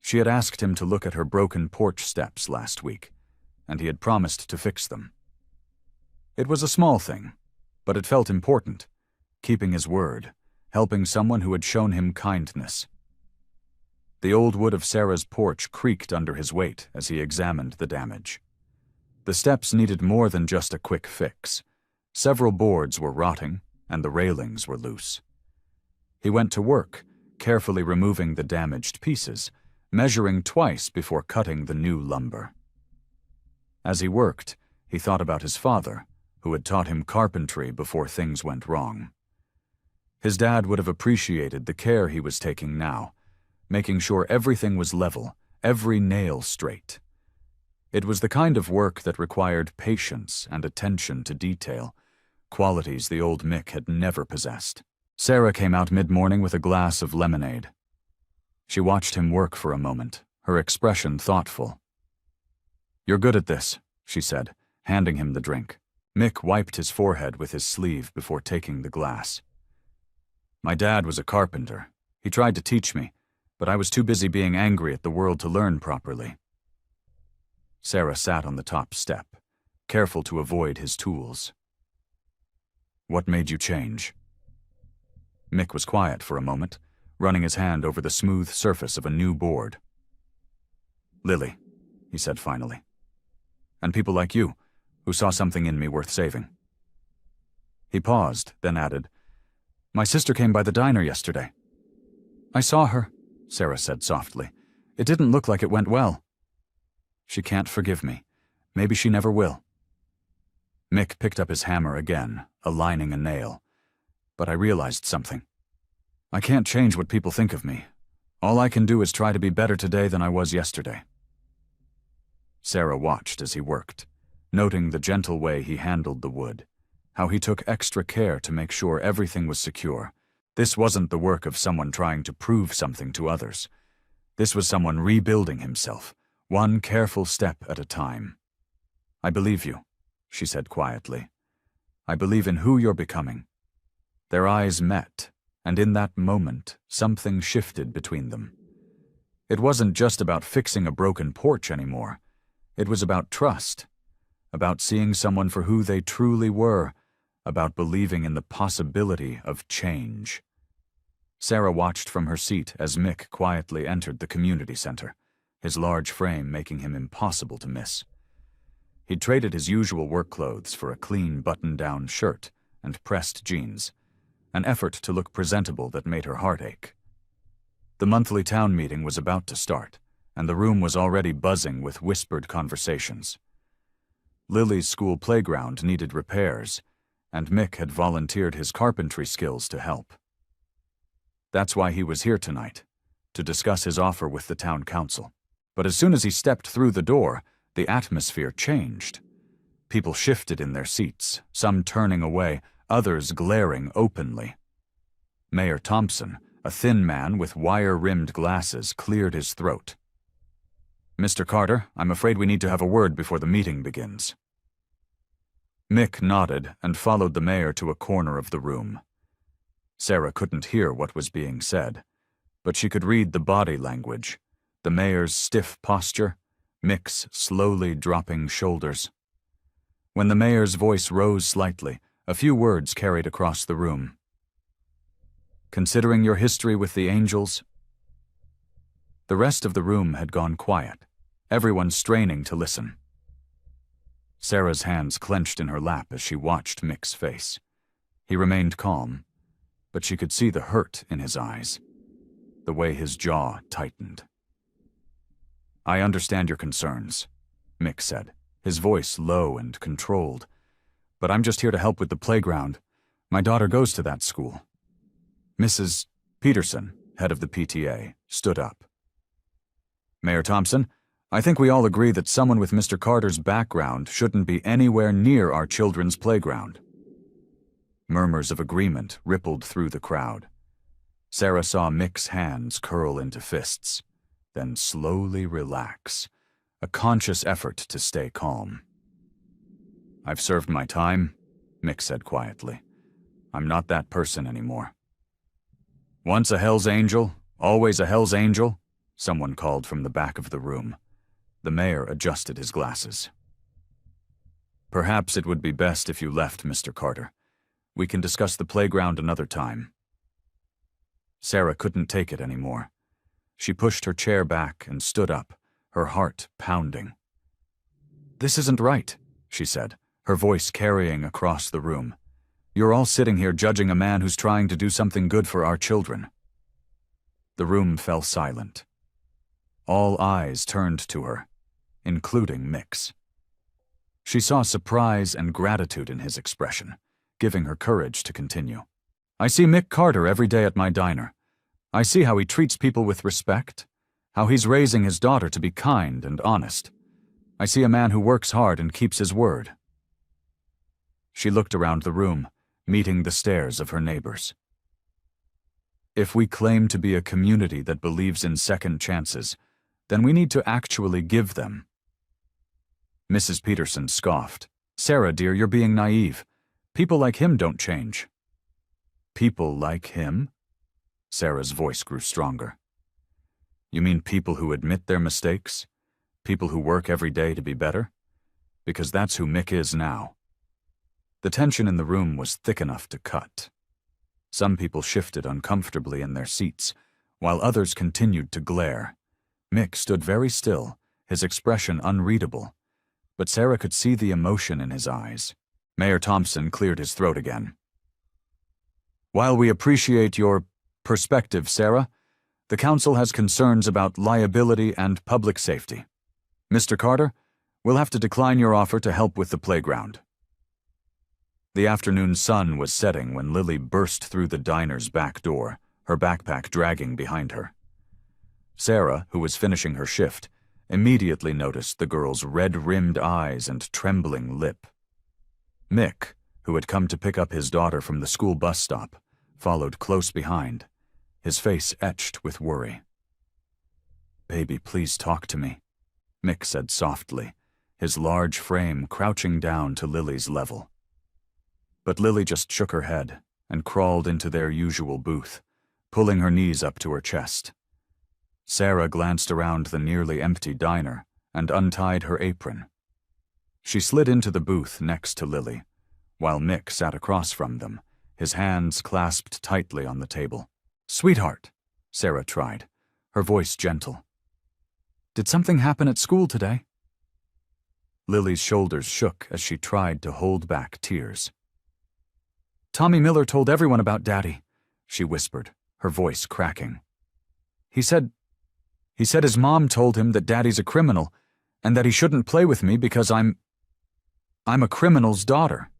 She had asked him to look at her broken porch steps last week, and he had promised to fix them. It was a small thing, but it felt important, keeping his word, helping someone who had shown him kindness. The old wood of Sarah's porch creaked under his weight as he examined the damage. The steps needed more than just a quick fix. Several boards were rotting, and the railings were loose. He went to work, carefully removing the damaged pieces, measuring twice before cutting the new lumber. As he worked, he thought about his father, who had taught him carpentry before things went wrong. His dad would have appreciated the care he was taking now, making sure everything was level, every nail straight. It was the kind of work that required patience and attention to detail, qualities the old Mick had never possessed. Sarah came out mid-morning with a glass of lemonade. She watched him work for a moment, her expression thoughtful. "You're good at this," she said, handing him the drink. Mick wiped his forehead with his sleeve before taking the glass. "My dad was a carpenter. He tried to teach me, but I was too busy being angry at the world to learn properly." Sarah sat on the top step, careful to avoid his tools. "What made you change?" Mick was quiet for a moment, running his hand over the smooth surface of a new board. "Lily," he said finally. "And people like you, who saw something in me worth saving." He paused, then added, "My sister came by the diner yesterday." "I saw her," Sarah said softly. "It didn't look like it went well." "She can't forgive me. Maybe she never will." Mick picked up his hammer again, aligning a nail. "But I realized something. I can't change what people think of me. All I can do is try to be better today than I was yesterday." Sarah watched as he worked, noting the gentle way he handled the wood, how he took extra care to make sure everything was secure. This wasn't the work of someone trying to prove something to others. This was someone rebuilding himself, one careful step at a time. "I believe you," she said quietly. "I believe in who you're becoming." Their eyes met, and in that moment, something shifted between them. It wasn't just about fixing a broken porch anymore. It was about trust, about seeing someone for who they truly were, about believing in the possibility of change. Sarah watched from her seat as Mick quietly entered the community center, his large frame making him impossible to miss. He'd traded his usual work clothes for a clean button-down shirt and pressed jeans, an effort to look presentable that made her heart ache. The monthly town meeting was about to start, and the room was already buzzing with whispered conversations. Lily's school playground needed repairs, and Mick had volunteered his carpentry skills to help. That's why he was here tonight, to discuss his offer with the town council. But as soon as he stepped through the door, the atmosphere changed. People shifted in their seats, some turning away, others glaring openly. Mayor Thompson, a thin man with wire-rimmed glasses, cleared his throat. "Mr. Carter, I'm afraid we need to have a word before the meeting begins." Mick nodded and followed the mayor to a corner of the room. Sarah couldn't hear what was being said, but she could read the body language, the mayor's stiff posture, Mick's slowly dropping shoulders. When the mayor's voice rose slightly, a few words carried across the room. "Considering your history with the angels?" The rest of the room had gone quiet, everyone straining to listen. Sarah's hands clenched in her lap as she watched Mick's face. He remained calm, but she could see the hurt in his eyes, the way his jaw tightened. "I understand your concerns," Mick said, his voice low and controlled. "But I'm just here to help with the playground. My daughter goes to that school." Mrs. Peterson, head of the PTA, stood up. "Mayor Thompson, I think we all agree that someone with Mr. Carter's background shouldn't be anywhere near our children's playground." Murmurs of agreement rippled through the crowd. Sarah saw Mick's hands curl into fists, then slowly relax, a conscious effort to stay calm. "I've served my time," Mick said quietly. "I'm not that person anymore." "Once a Hell's Angel, always a Hell's Angel," someone called from the back of the room. The mayor adjusted his glasses. "Perhaps it would be best if you left, Mr. Carter. We can discuss the playground another time." Sarah couldn't take it anymore. She pushed her chair back and stood up, her heart pounding. "This isn't right," she said, her voice carrying across the room. "You're all sitting here judging a man who's trying to do something good for our children." The room fell silent. All eyes turned to her, including Mick's. She saw surprise and gratitude in his expression, giving her courage to continue. "I see Mick Carter every day at my diner. I see how he treats people with respect, how he's raising his daughter to be kind and honest. I see a man who works hard and keeps his word." She looked around the room, meeting the stares of her neighbors. If we claim to be a community that believes in second chances, then we need to actually give them. Mrs. Peterson scoffed. "Sarah, dear, you're being naive. People like him don't change." "People like him?" Sarah's voice grew stronger. "You mean people who admit their mistakes? People who work every day to be better? Because that's who Mick is now." The tension in the room was thick enough to cut. Some people shifted uncomfortably in their seats, while others continued to glare. Mick stood very still, his expression unreadable, but Sarah could see the emotion in his eyes. Mayor Thompson cleared his throat again. "While we appreciate your perspective, Sarah, the council has concerns about liability and public safety. Mr. Carter, we'll have to decline your offer to help with the playground." The afternoon sun was setting when Lily burst through the diner's back door, her backpack dragging behind her. Sarah, who was finishing her shift, immediately noticed the girl's red-rimmed eyes and trembling lip. Mick, who had come to pick up his daughter from the school bus stop, followed close behind, his face etched with worry. "Baby, please talk to me," Mick said softly, his large frame crouching down to Lily's level. But Lily just shook her head and crawled into their usual booth, pulling her knees up to her chest. Sarah glanced around the nearly empty diner and untied her apron. She slid into the booth next to Lily, while Mick sat across from them, his hands clasped tightly on the table. "Sweetheart," Sarah tried, her voice gentle. "Did something happen at school today?" Lily's shoulders shook as she tried to hold back tears. "Tommy Miller told everyone about Daddy," she whispered, her voice cracking. He said his mom told him that Daddy's a criminal and that he shouldn't play with me because I'm a criminal's daughter."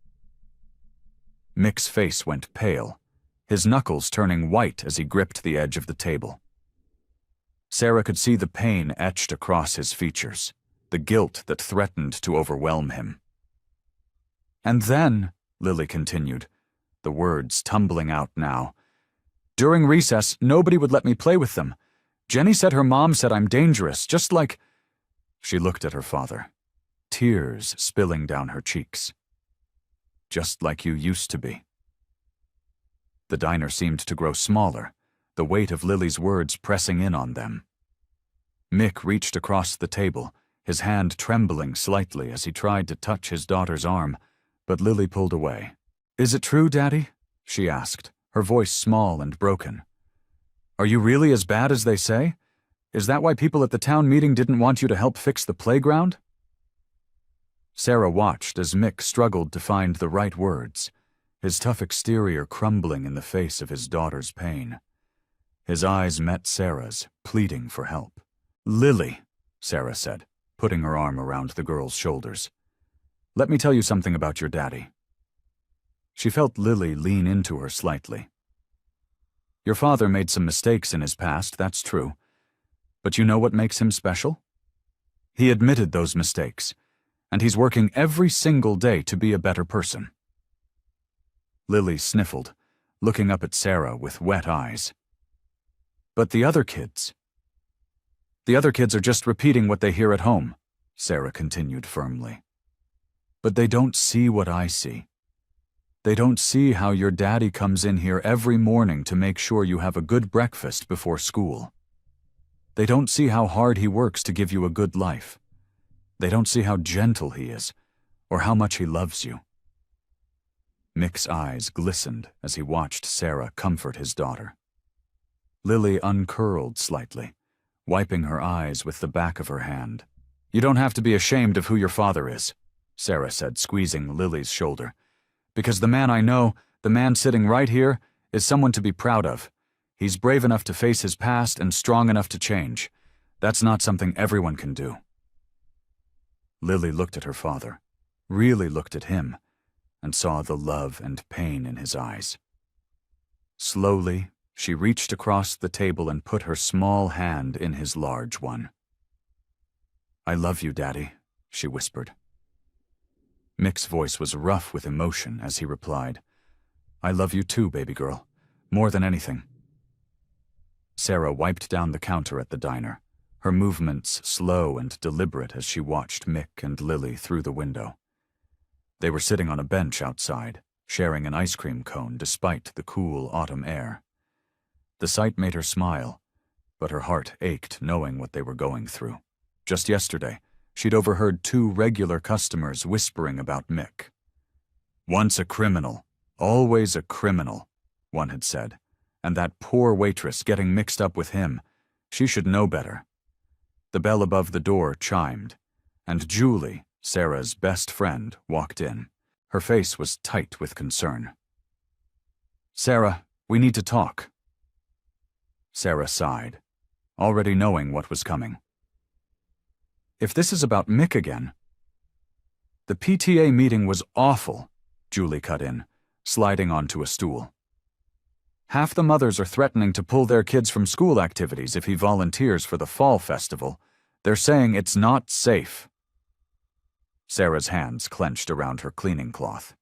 Mick's face went pale, his knuckles turning white as he gripped the edge of the table. Sarah could see the pain etched across his features, the guilt that threatened to overwhelm him. "And then," Lily continued, the words tumbling out now, "during recess, nobody would let me play with them. Jenny said her mom said I'm dangerous, just like—" She looked at her father, tears spilling down her cheeks. "Just like you used to be." The diner seemed to grow smaller, the weight of Lily's words pressing in on them. Mick reached across the table, his hand trembling slightly as he tried to touch his daughter's arm, but Lily pulled away. "Is it true, Daddy?" she asked, her voice small and broken. "Are you really as bad as they say? Is that why people at the town meeting didn't want you to help fix the playground?" Sarah watched as Mick struggled to find the right words, his tough exterior crumbling in the face of his daughter's pain. His eyes met Sarah's, pleading for help. "Lily," Sarah said, putting her arm around the girl's shoulders. "Let me tell you something about your daddy." She felt Lily lean into her slightly. "Your father made some mistakes in his past, that's true. But you know what makes him special? He admitted those mistakes, and he's working every single day to be a better person." Lily sniffled, looking up at Sarah with wet eyes. "But the other kids?" "The other kids are just repeating what they hear at home," Sarah continued firmly. "But they don't see what I see. They don't see how your daddy comes in here every morning to make sure you have a good breakfast before school. They don't see how hard he works to give you a good life. They don't see how gentle he is, or how much he loves you." Mick's eyes glistened as he watched Sarah comfort his daughter. Lily uncurled slightly, wiping her eyes with the back of her hand. "You don't have to be ashamed of who your father is," Sarah said, squeezing Lily's shoulder. "Because the man I know, the man sitting right here, is someone to be proud of. He's brave enough to face his past and strong enough to change. That's not something everyone can do." Lily looked at her father, really looked at him, and saw the love and pain in his eyes. Slowly, she reached across the table and put her small hand in his large one. "I love you, Daddy," she whispered. Mick's voice was rough with emotion as he replied, "I love you too, baby girl, more than anything." Sarah wiped down the counter at the diner, her movements slow and deliberate as she watched Mick and Lily through the window. They were sitting on a bench outside, sharing an ice cream cone despite the cool autumn air. The sight made her smile, but her heart ached knowing what they were going through. Just yesterday, she'd overheard 2 regular customers whispering about Mick. "Once a criminal, always a criminal," one had said, and that poor waitress getting mixed up with him. She should know better. The bell above the door chimed, and Julie, Sarah's best friend, walked in. Her face was tight with concern. "Sarah, we need to talk." Sarah sighed, already knowing what was coming. "If this is about Mick again..." "The PTA meeting was awful," Julie cut in, sliding onto a stool. "Half the mothers are threatening to pull their kids from school activities if he volunteers for the fall festival. They're saying it's not safe." Sarah's hands clenched around her cleaning cloth.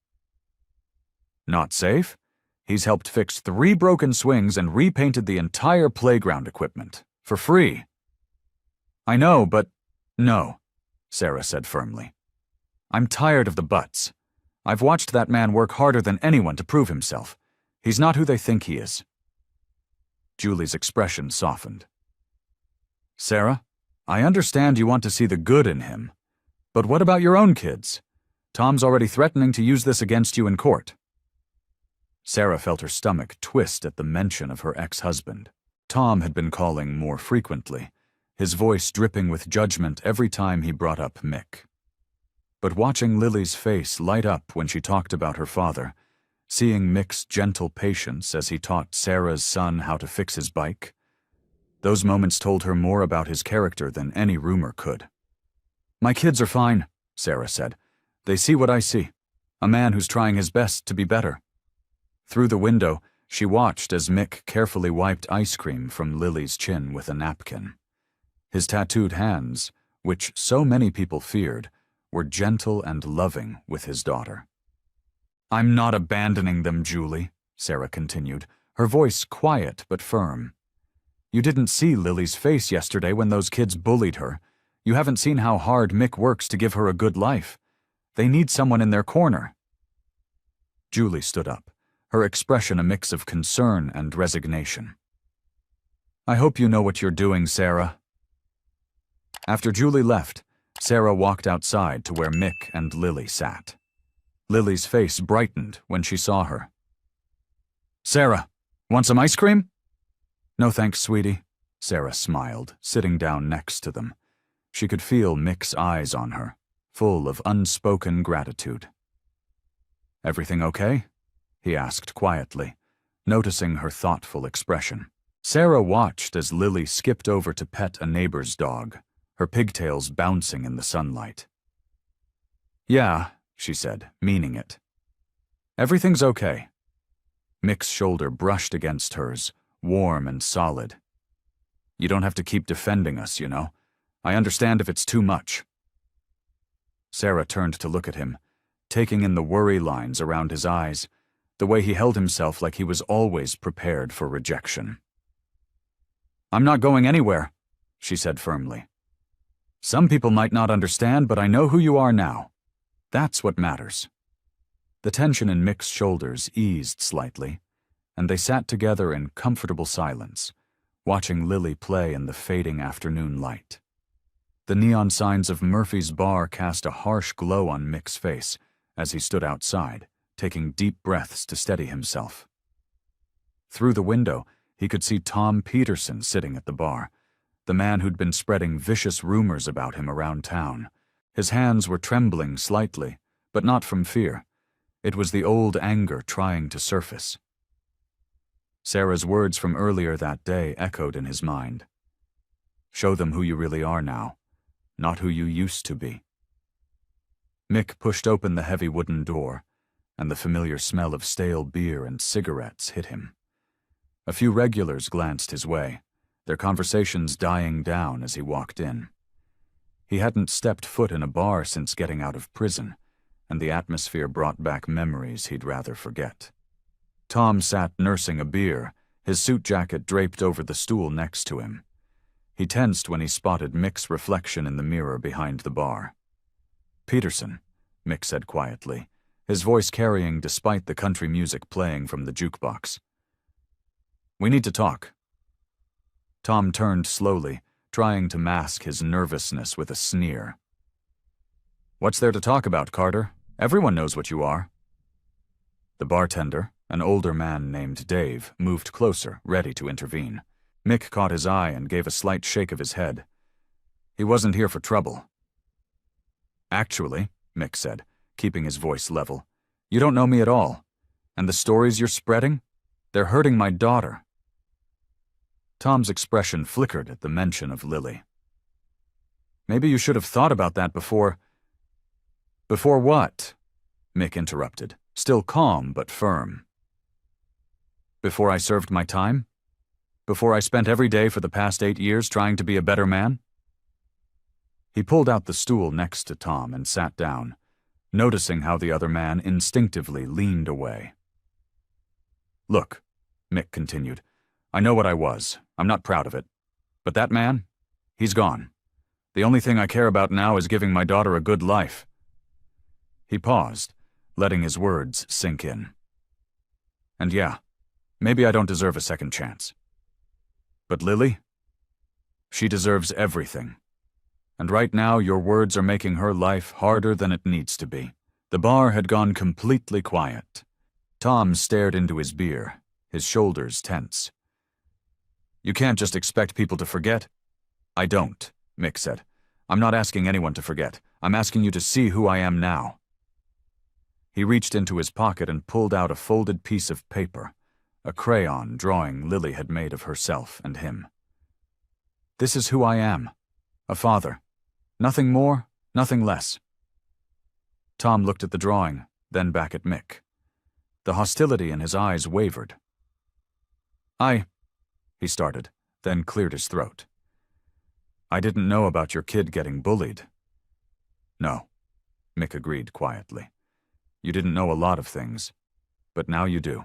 "Not safe? He's helped fix 3 broken swings and repainted the entire playground equipment. For free." "I know, but..." "No," Sarah said firmly. "I'm tired of the buts. I've watched that man work harder than anyone to prove himself. He's not who they think he is." Julie's expression softened. "Sarah, I understand you want to see the good in him, but what about your own kids? Tom's already threatening to use this against you in court." Sarah felt her stomach twist at the mention of her ex-husband. Tom had been calling more frequently, his voice dripping with judgment every time he brought up Mick. But watching Lily's face light up when she talked about her father, seeing Mick's gentle patience as he taught Sarah's son how to fix his bike, those moments told her more about his character than any rumor could. "My kids are fine," Sarah said. "They see what I see, a man who's trying his best to be better." Through the window, she watched as Mick carefully wiped ice cream from Lily's chin with a napkin. His tattooed hands, which so many people feared, were gentle and loving with his daughter. "I'm not abandoning them, Julie," Sarah continued, her voice quiet but firm. "You didn't see Lily's face yesterday when those kids bullied her. You haven't seen how hard Mick works to give her a good life. They need someone in their corner." Julie stood up, her expression a mix of concern and resignation. I hope you know what you're doing, Sarah. After Julie left, Sarah walked outside to where Mick and Lily sat. Lily's face brightened when she saw her. Sarah, want some ice cream? No thanks, sweetie, Sarah smiled, sitting down next to them. She could feel Mick's eyes on her, full of unspoken gratitude. Everything okay? He asked quietly, noticing her thoughtful expression. Sarah watched as Lily skipped over to pet a neighbor's dog, her pigtails bouncing in the sunlight. Yeah, she said, meaning it. Everything's okay. Mick's shoulder brushed against hers, warm and solid. You don't have to keep defending us, you know. I understand if it's too much. Sarah turned to look at him, taking in the worry lines around his eyes, the way he held himself like he was always prepared for rejection. I'm not going anywhere, she said firmly. Some people might not understand, but I know who you are now. That's what matters. The tension in Mick's shoulders eased slightly, and they sat together in comfortable silence, watching Lily play in the fading afternoon light. The neon signs of Murphy's bar cast a harsh glow on Mick's face as he stood outside, taking deep breaths to steady himself. Through the window, he could see Tom Peterson sitting at the bar, the man who'd been spreading vicious rumors about him around town. His hands were trembling slightly, but not from fear. It was the old anger trying to surface. Sarah's words from earlier that day echoed in his mind. Show them who you really are now, not who you used to be. Mick pushed open the heavy wooden door, and the familiar smell of stale beer and cigarettes hit him. A few regulars glanced his way, their conversations dying down as he walked in. He hadn't stepped foot in a bar since getting out of prison, and the atmosphere brought back memories he'd rather forget. Tom sat nursing a beer, his suit jacket draped over the stool next to him. He tensed when he spotted Mick's reflection in the mirror behind the bar. Peterson, Mick said quietly, his voice carrying despite the country music playing from the jukebox. We need to talk. Tom turned slowly, trying to mask his nervousness with a sneer. What's there to talk about, Carter? Everyone knows what you are. The bartender, an older man named Dave, moved closer, ready to intervene. Mick caught his eye and gave a slight shake of his head. He wasn't here for trouble. Actually, Mick said, keeping his voice level, you don't know me at all. And the stories you're spreading? They're hurting my daughter. Tom's expression flickered at the mention of Lily. Maybe you should have thought about that before... Before what? Mick interrupted, still calm but firm. Before I served my time? Before I spent every day for the past 8 years trying to be a better man? He pulled out the stool next to Tom and sat down, noticing how the other man instinctively leaned away. Look, Mick continued, I know what I was. I'm not proud of it. But that man, he's gone. The only thing I care about now is giving my daughter a good life. He paused, letting his words sink in. And yeah, maybe I don't deserve a second chance. But Lily? She deserves everything. And right now your words are making her life harder than it needs to be. The bar had gone completely quiet. Tom stared into his beer, his shoulders tense. You can't just expect people to forget. I don't, Mick said. I'm not asking anyone to forget. I'm asking you to see who I am now. He reached into his pocket and pulled out a folded piece of paper, a crayon drawing Lily had made of herself and him. This is who I am, a father. Nothing more, nothing less. Tom looked at the drawing, then back at Mick. The hostility in his eyes wavered. He started, then cleared his throat. I didn't know about your kid getting bullied. No, Mick agreed quietly. You didn't know a lot of things, but now you do.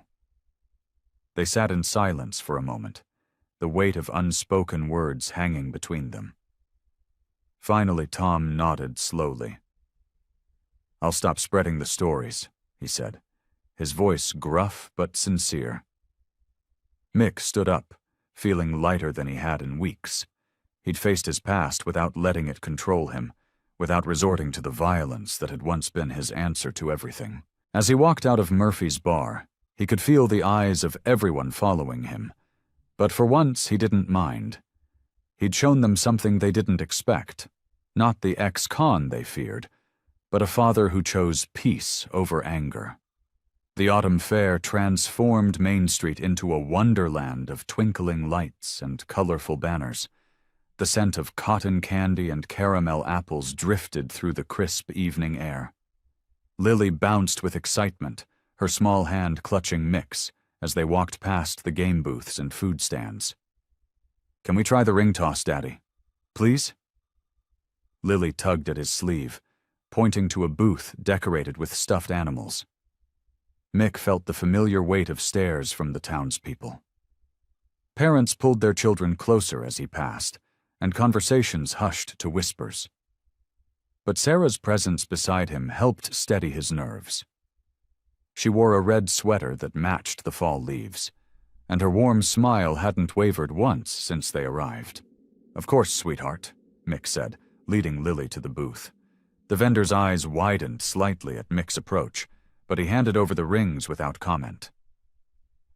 They sat in silence for a moment, the weight of unspoken words hanging between them. Finally, Tom nodded slowly. I'll stop spreading the stories, he said, his voice gruff but sincere. Mick stood up, feeling lighter than he had in weeks. He'd faced his past without letting it control him, without resorting to the violence that had once been his answer to everything. As he walked out of Murphy's bar, he could feel the eyes of everyone following him. But for once, he didn't mind. He'd shown them something they didn't expect. Not the ex-con they feared, but a father who chose peace over anger. The autumn fair transformed Main Street into a wonderland of twinkling lights and colorful banners. The scent of cotton candy and caramel apples drifted through the crisp evening air. Lily bounced with excitement, her small hand clutching Mick's as they walked past the game booths and food stands. "Can we try the ring toss, Daddy? Please?" Lily tugged at his sleeve, pointing to a booth decorated with stuffed animals. Mick felt the familiar weight of stares from the townspeople. Parents pulled their children closer as he passed, and conversations hushed to whispers. But Sarah's presence beside him helped steady his nerves. She wore a red sweater that matched the fall leaves, and her warm smile hadn't wavered once since they arrived. "Of course, sweetheart," Mick said, leading Lily to the booth. The vendor's eyes widened slightly at Mick's approach, but he handed over the rings without comment.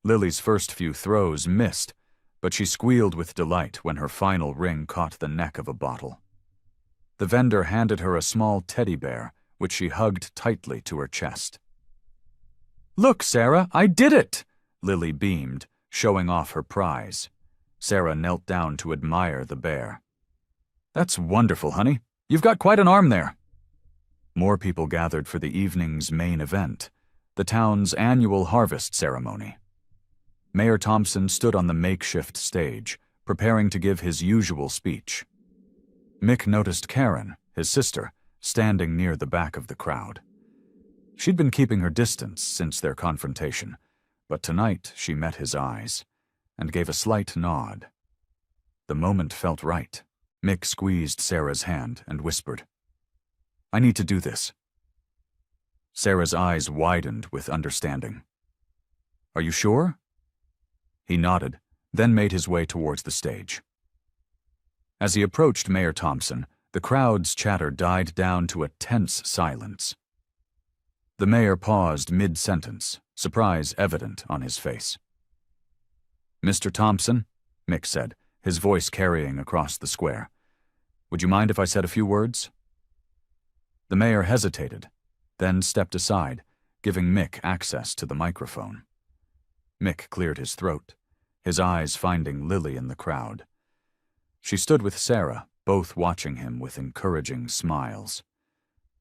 Lily's first few throws missed, but she squealed with delight when her final ring caught the neck of a bottle. The vendor handed her a small teddy bear, which she hugged tightly to her chest. "Look, Sarah, I did it!" Lily beamed, showing off her prize. Sarah knelt down to admire the bear. "That's wonderful, honey. You've got quite an arm there." More people gathered for the evening's main event, the town's annual harvest ceremony. Mayor Thompson stood on the makeshift stage, preparing to give his usual speech. Mick noticed Karen, his sister, standing near the back of the crowd. She'd been keeping her distance since their confrontation, but tonight she met his eyes and gave a slight nod. The moment felt right. Mick squeezed Sarah's hand and whispered, "I need to do this." Sarah's eyes widened with understanding. "Are you sure?" He nodded, then made his way towards the stage. As he approached Mayor Thompson, the crowd's chatter died down to a tense silence. The mayor paused mid-sentence, surprise evident on his face. "Mr. Thompson," Mick said, his voice carrying across the square, "would you mind if I said a few words?" The mayor hesitated, then stepped aside, giving Mick access to the microphone. Mick cleared his throat, his eyes finding Lily in the crowd. She stood with Sarah, both watching him with encouraging smiles.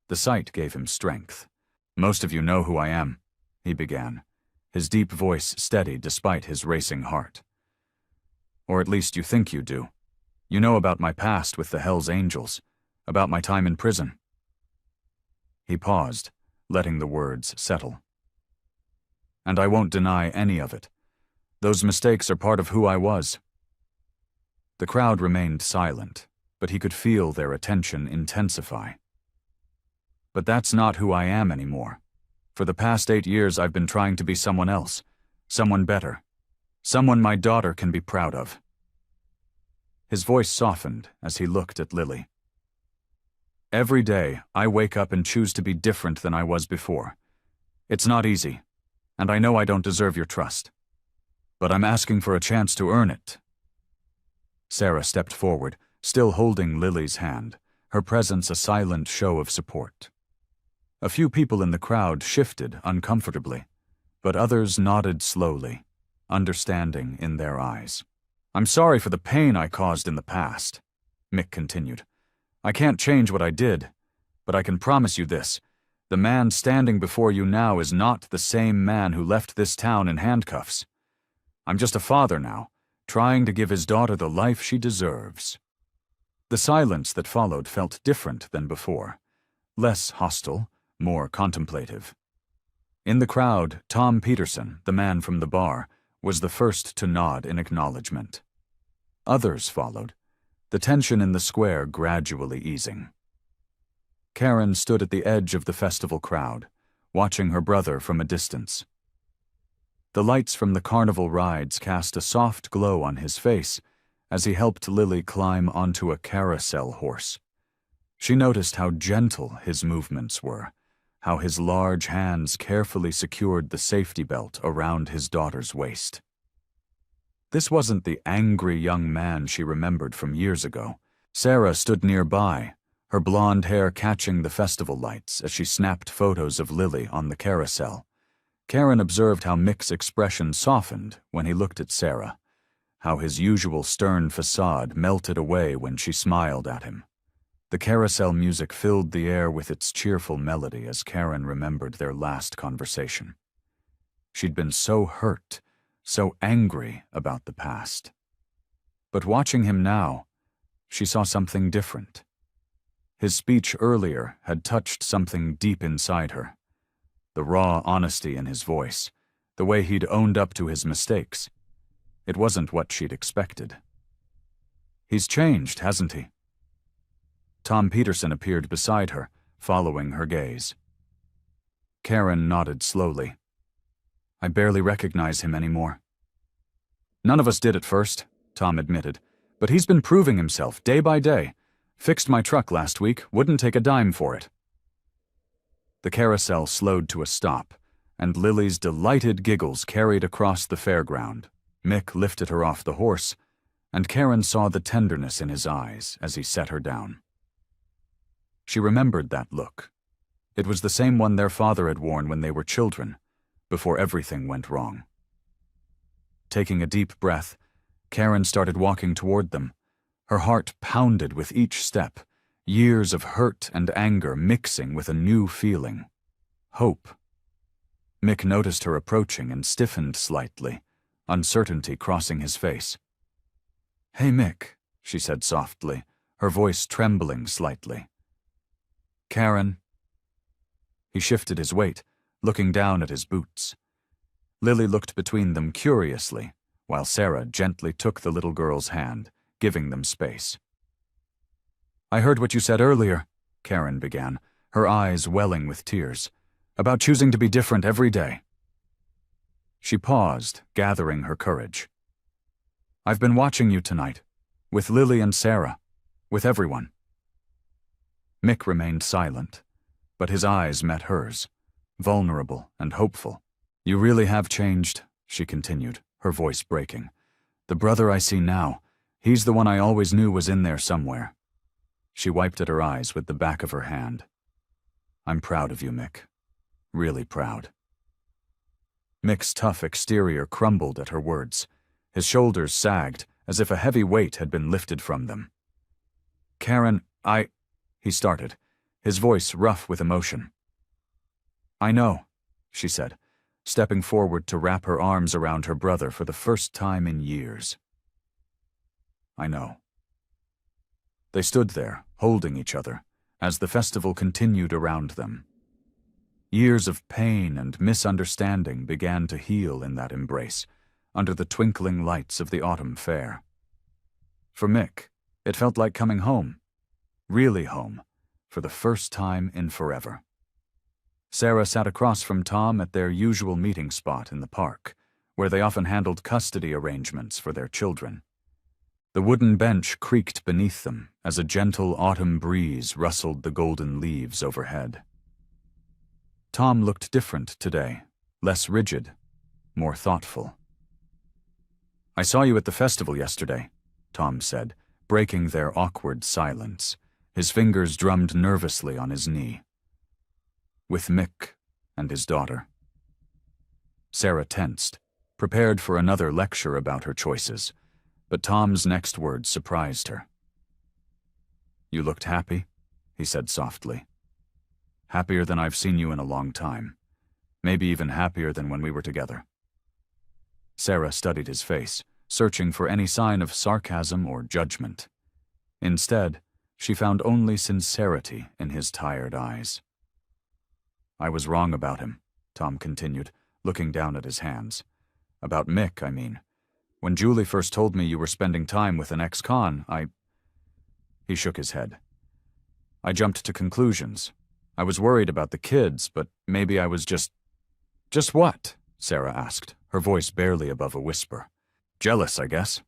The sight gave him strength. "Most of you know who I am," he began, his deep voice steady despite his racing heart. "Or at least you think you do. You know about my past with the Hells Angels, about my time in prison." He paused, letting the words settle. "And I won't deny any of it. Those mistakes are part of who I was." The crowd remained silent, but he could feel their attention intensify. "But that's not who I am anymore. For the past 8 years I've been trying to be someone else, someone better, someone my daughter can be proud of." His voice softened as he looked at Lily. "Every day I wake up and choose to be different than I was before. It's not easy, and I know I don't deserve your trust. But I'm asking for a chance to earn it." Sarah stepped forward, still holding Lily's hand, her presence a silent show of support. A few people in the crowd shifted uncomfortably, but others nodded slowly, understanding in their eyes. "I'm sorry for the pain I caused in the past," Mick continued. "I can't change what I did, but I can promise you this. The man standing before you now is not the same man who left this town in handcuffs. I'm just a father now, trying to give his daughter the life she deserves." The silence that followed felt different than before, less hostile, more contemplative. In the crowd, Tom Peterson, the man from the bar, was the first to nod in acknowledgement. Others followed, the tension in the square gradually easing. Karen stood at the edge of the festival crowd, watching her brother from a distance. The lights from the carnival rides cast a soft glow on his face as he helped Lily climb onto a carousel horse. She noticed how gentle his movements were, how his large hands carefully secured the safety belt around his daughter's waist. This wasn't the angry young man she remembered from years ago. Sarah stood nearby, her blonde hair catching the festival lights as she snapped photos of Lily on the carousel. Karen observed how Mick's expression softened when he looked at Sarah, how his usual stern facade melted away when she smiled at him. The carousel music filled the air with its cheerful melody as Karen remembered their last conversation. She'd been so hurt, so angry about the past. But watching him now, she saw something different. His speech earlier had touched something deep inside her. The raw honesty in his voice, the way he'd owned up to his mistakes. It wasn't what she'd expected. "He's changed, hasn't he?" Tom Peterson appeared beside her, following her gaze. Karen nodded slowly. "I barely recognize him anymore." "None of us did at first," Tom admitted, "but he's been proving himself day by day. Fixed my truck last week, wouldn't take a dime for it." The carousel slowed to a stop, and Lily's delighted giggles carried across the fairground. Mick lifted her off the horse, and Karen saw the tenderness in his eyes as he set her down. She remembered that look. It was the same one their father had worn when they were children, before everything went wrong. Taking a deep breath, Karen started walking toward them. Her heart pounded with each step, years of hurt and anger mixing with a new feeling. Hope. Mick noticed her approaching and stiffened slightly, uncertainty crossing his face. "Hey, Mick," she said softly, her voice trembling slightly. "Karen." He shifted his weight, looking down at his boots. Lily looked between them curiously, while Sarah gently took the little girl's hand, giving them space. "I heard what you said earlier," Karen began, her eyes welling with tears, "about choosing to be different every day." She paused, gathering her courage. "I've been watching you tonight, with Lily and Sarah, with everyone." Mick remained silent, but his eyes met hers, vulnerable and hopeful. "You really have changed," she continued, her voice breaking. "The brother I see now, he's the one I always knew was in there somewhere." She wiped at her eyes with the back of her hand. "I'm proud of you, Mick. Really proud." Mick's tough exterior crumbled at her words. His shoulders sagged, as if a heavy weight had been lifted from them. "Karen, he started, his voice rough with emotion. "I know," she said, stepping forward to wrap her arms around her brother for the first time in years. "I know." They stood there, holding each other, as the festival continued around them. Years of pain and misunderstanding began to heal in that embrace, under the twinkling lights of the autumn fair. For Mick, it felt like coming home, really home, for the first time in forever. Sarah sat across from Tom at their usual meeting spot in the park, where they often handled custody arrangements for their children. The wooden bench creaked beneath them as a gentle autumn breeze rustled the golden leaves overhead. Tom looked different today, less rigid, more thoughtful. "I saw you at the festival yesterday," Tom said, breaking their awkward silence. His fingers drummed nervously on his knee. "With Mick and his daughter." Sarah tensed, prepared for another lecture about her choices, but Tom's next words surprised her. "You looked happy," he said softly. "Happier than I've seen you in a long time. Maybe even happier than when we were together." Sarah studied his face, searching for any sign of sarcasm or judgment. Instead, she found only sincerity in his tired eyes. "I was wrong about him," Tom continued, looking down at his hands. "About Mick, I mean. When Julie first told me you were spending time with an ex-con, He shook his head. "I jumped to conclusions. I was worried about the kids, but maybe I was just..." "Just what?" Sarah asked, her voice barely above a whisper. Jealous, I guess.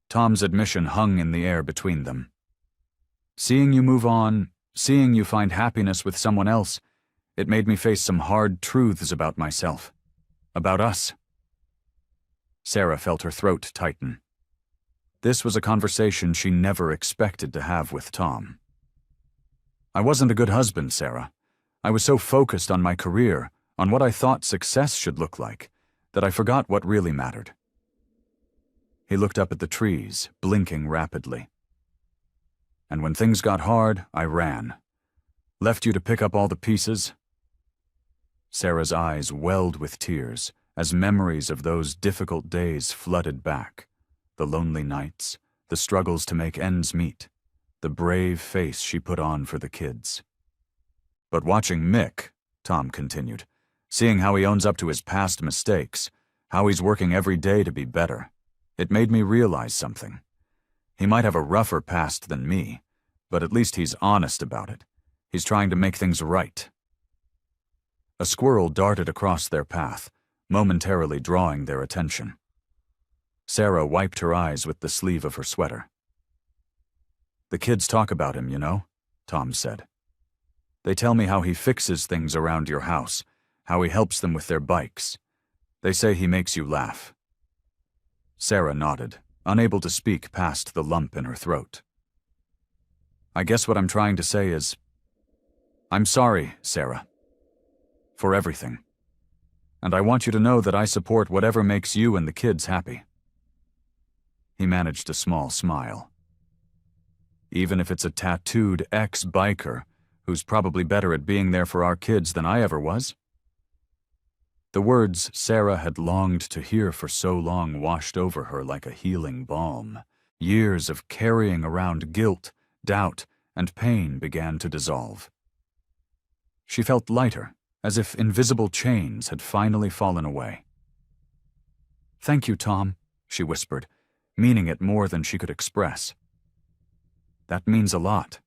Tom's admission hung in the air between them. Seeing you move on, seeing you find happiness with someone else, it made me face some hard truths about myself. About us. Sarah felt her throat tighten. This was a conversation she never expected to have with Tom. I wasn't a good husband, Sarah. I was so focused on my career, on what I thought success should look like, that I forgot what really mattered. He looked up at the trees, blinking rapidly. And when things got hard, I ran. Left you to pick up all the pieces. Sarah's eyes welled with tears as memories of those difficult days flooded back. The lonely nights, the struggles to make ends meet, the brave face she put on for the kids. But watching Mick, Tom continued, seeing how he owns up to his past mistakes, how he's working every day to be better, it made me realize something. He might have a rougher past than me, but at least he's honest about it. He's trying to make things right. A squirrel darted across their path, momentarily drawing their attention. Sarah wiped her eyes with the sleeve of her sweater. The kids talk about him, you know, Tom said. They tell me how he fixes things around your house, how he helps them with their bikes. They say he makes you laugh. Sarah nodded, unable to speak past the lump in her throat. I guess what I'm trying to say is, I'm sorry, Sarah, for everything. And I want you to know that I support whatever makes you and the kids happy. He managed a small smile. Even if it's a tattooed ex-biker who's probably better at being there for our kids than I ever was? The words Sarah had longed to hear for so long washed over her like a healing balm. Years of carrying around guilt, doubt, and pain began to dissolve. She felt lighter, as if invisible chains had finally fallen away. Thank you, Tom, she whispered, meaning it more than she could express. That means a lot.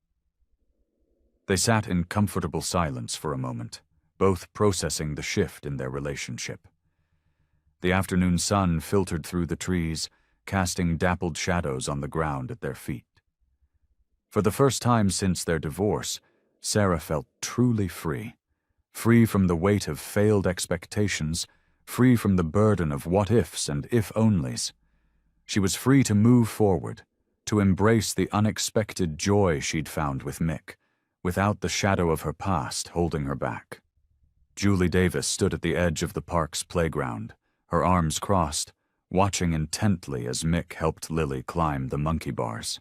They sat in comfortable silence for a moment, both processing the shift in their relationship. The afternoon sun filtered through the trees, casting dappled shadows on the ground at their feet. For the first time since their divorce, Sarah felt truly free. Free from the weight of failed expectations, free from the burden of what-ifs and if-onlys. She was free to move forward, to embrace the unexpected joy she'd found with Mick, without the shadow of her past holding her back. Julie Davis stood at the edge of the park's playground, her arms crossed, watching intently as Mick helped Lily climb the monkey bars.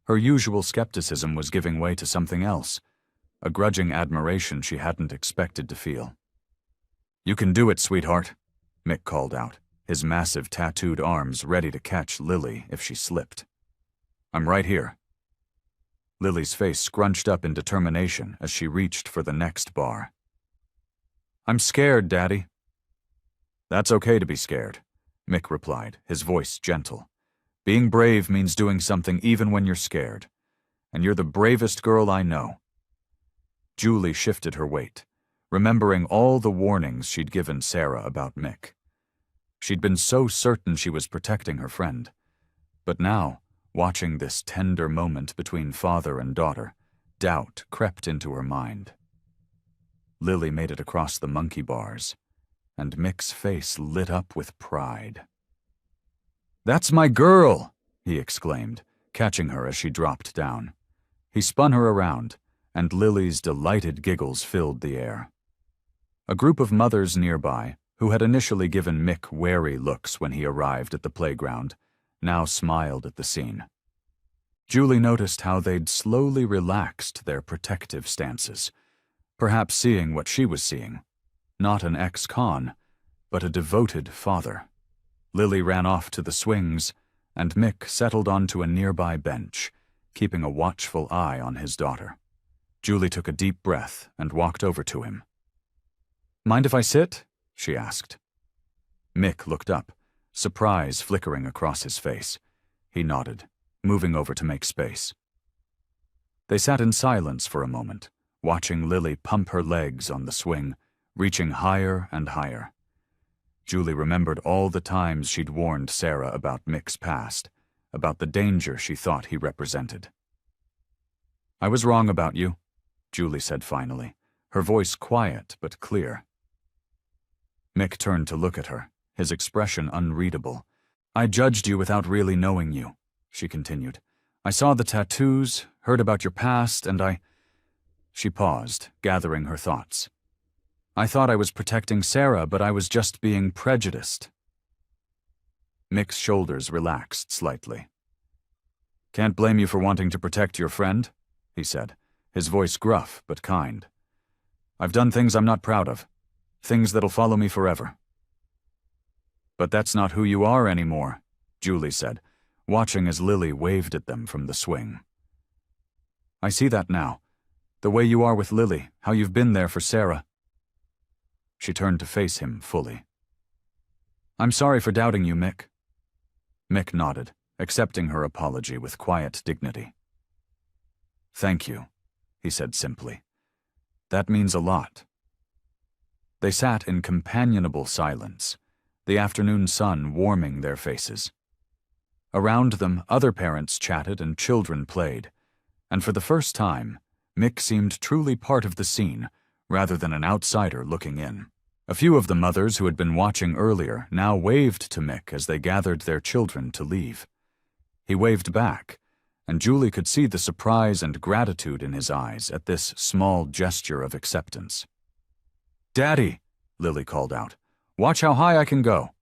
Her usual skepticism was giving way to something else, a grudging admiration she hadn't expected to feel. You can do it, sweetheart, Mick called out, his massive tattooed arms ready to catch Lily if she slipped. I'm right here. Lily's face scrunched up in determination as she reached for the next bar. I'm scared, Daddy. That's okay to be scared, Mick replied, his voice gentle. Being brave means doing something even when you're scared. And you're the bravest girl I know. Julie shifted her weight, remembering all the warnings she'd given Sarah about Mick. She'd been so certain she was protecting her friend. But now, watching this tender moment between father and daughter, doubt crept into her mind. Lily made it across the monkey bars, and Mick's face lit up with pride. That's my girl, he exclaimed, catching her as she dropped down. He spun her around, and Lily's delighted giggles filled the air. A group of mothers nearby, who had initially given Mick wary looks when he arrived at the playground, now smiled at the scene. Julie noticed how they'd slowly relaxed their protective stances, perhaps seeing what she was seeing. Not an ex-con, but a devoted father. Lily ran off to the swings, and Mick settled onto a nearby bench, keeping a watchful eye on his daughter. Julie took a deep breath and walked over to him. Mind if I sit? She asked. Mick looked up, surprise flickering across his face. He nodded, moving over to make space. They sat in silence for a moment, watching Lily pump her legs on the swing, reaching higher and higher. Julie remembered all the times she'd warned Sarah about Mick's past, about the danger she thought he represented. "I was wrong about you," Julie said finally, her voice quiet but clear. Mick turned to look at her, his expression unreadable. "I judged you without really knowing you," she continued. "I saw the tattoos, heard about your past, and I—" She paused, gathering her thoughts. "I thought I was protecting Sarah, but I was just being prejudiced." Mick's shoulders relaxed slightly. "Can't blame you for wanting to protect your friend," he said, his voice gruff but kind. "I've done things I'm not proud of, things that'll follow me forever." "But that's not who you are anymore," Julie said, watching as Lily waved at them from the swing. "I see that now. The way you are with Lily, how you've been there for Sarah." She turned to face him fully. "I'm sorry for doubting you, Mick." Mick nodded, accepting her apology with quiet dignity. "Thank you," he said simply. "That means a lot." They sat in companionable silence, the afternoon sun warming their faces. Around them, other parents chatted and children played, and for the first time, Mick seemed truly part of the scene, rather than an outsider looking in. A few of the mothers who had been watching earlier now waved to Mick as they gathered their children to leave. He waved back, and Julie could see the surprise and gratitude in his eyes at this small gesture of acceptance. "Daddy," Lily called out, "watch how high I can go."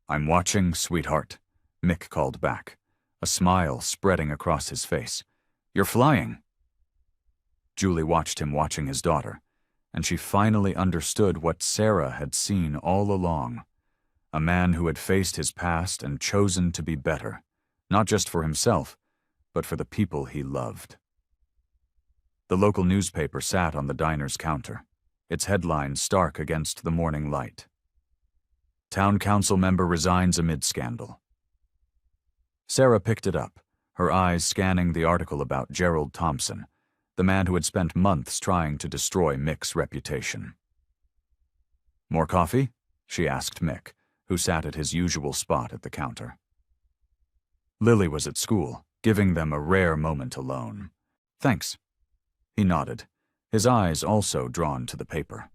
"I'm watching, sweetheart," Mick called back, a smile spreading across his face. "You're flying." Julie watched him watching his daughter, and she finally understood what Sarah had seen all along, a man who had faced his past and chosen to be better, not just for himself, but for the people he loved. The local newspaper sat on the diner's counter, its headline stark against the morning light. "Town council member resigns amid scandal." Sarah picked it up, her eyes scanning the article about Gerald Thompson, the man who had spent months trying to destroy Mick's reputation. "More coffee?" she asked Mick, who sat at his usual spot at the counter. Lily was at school, giving them a rare moment alone. "Thanks." He nodded, his eyes also drawn to the paper.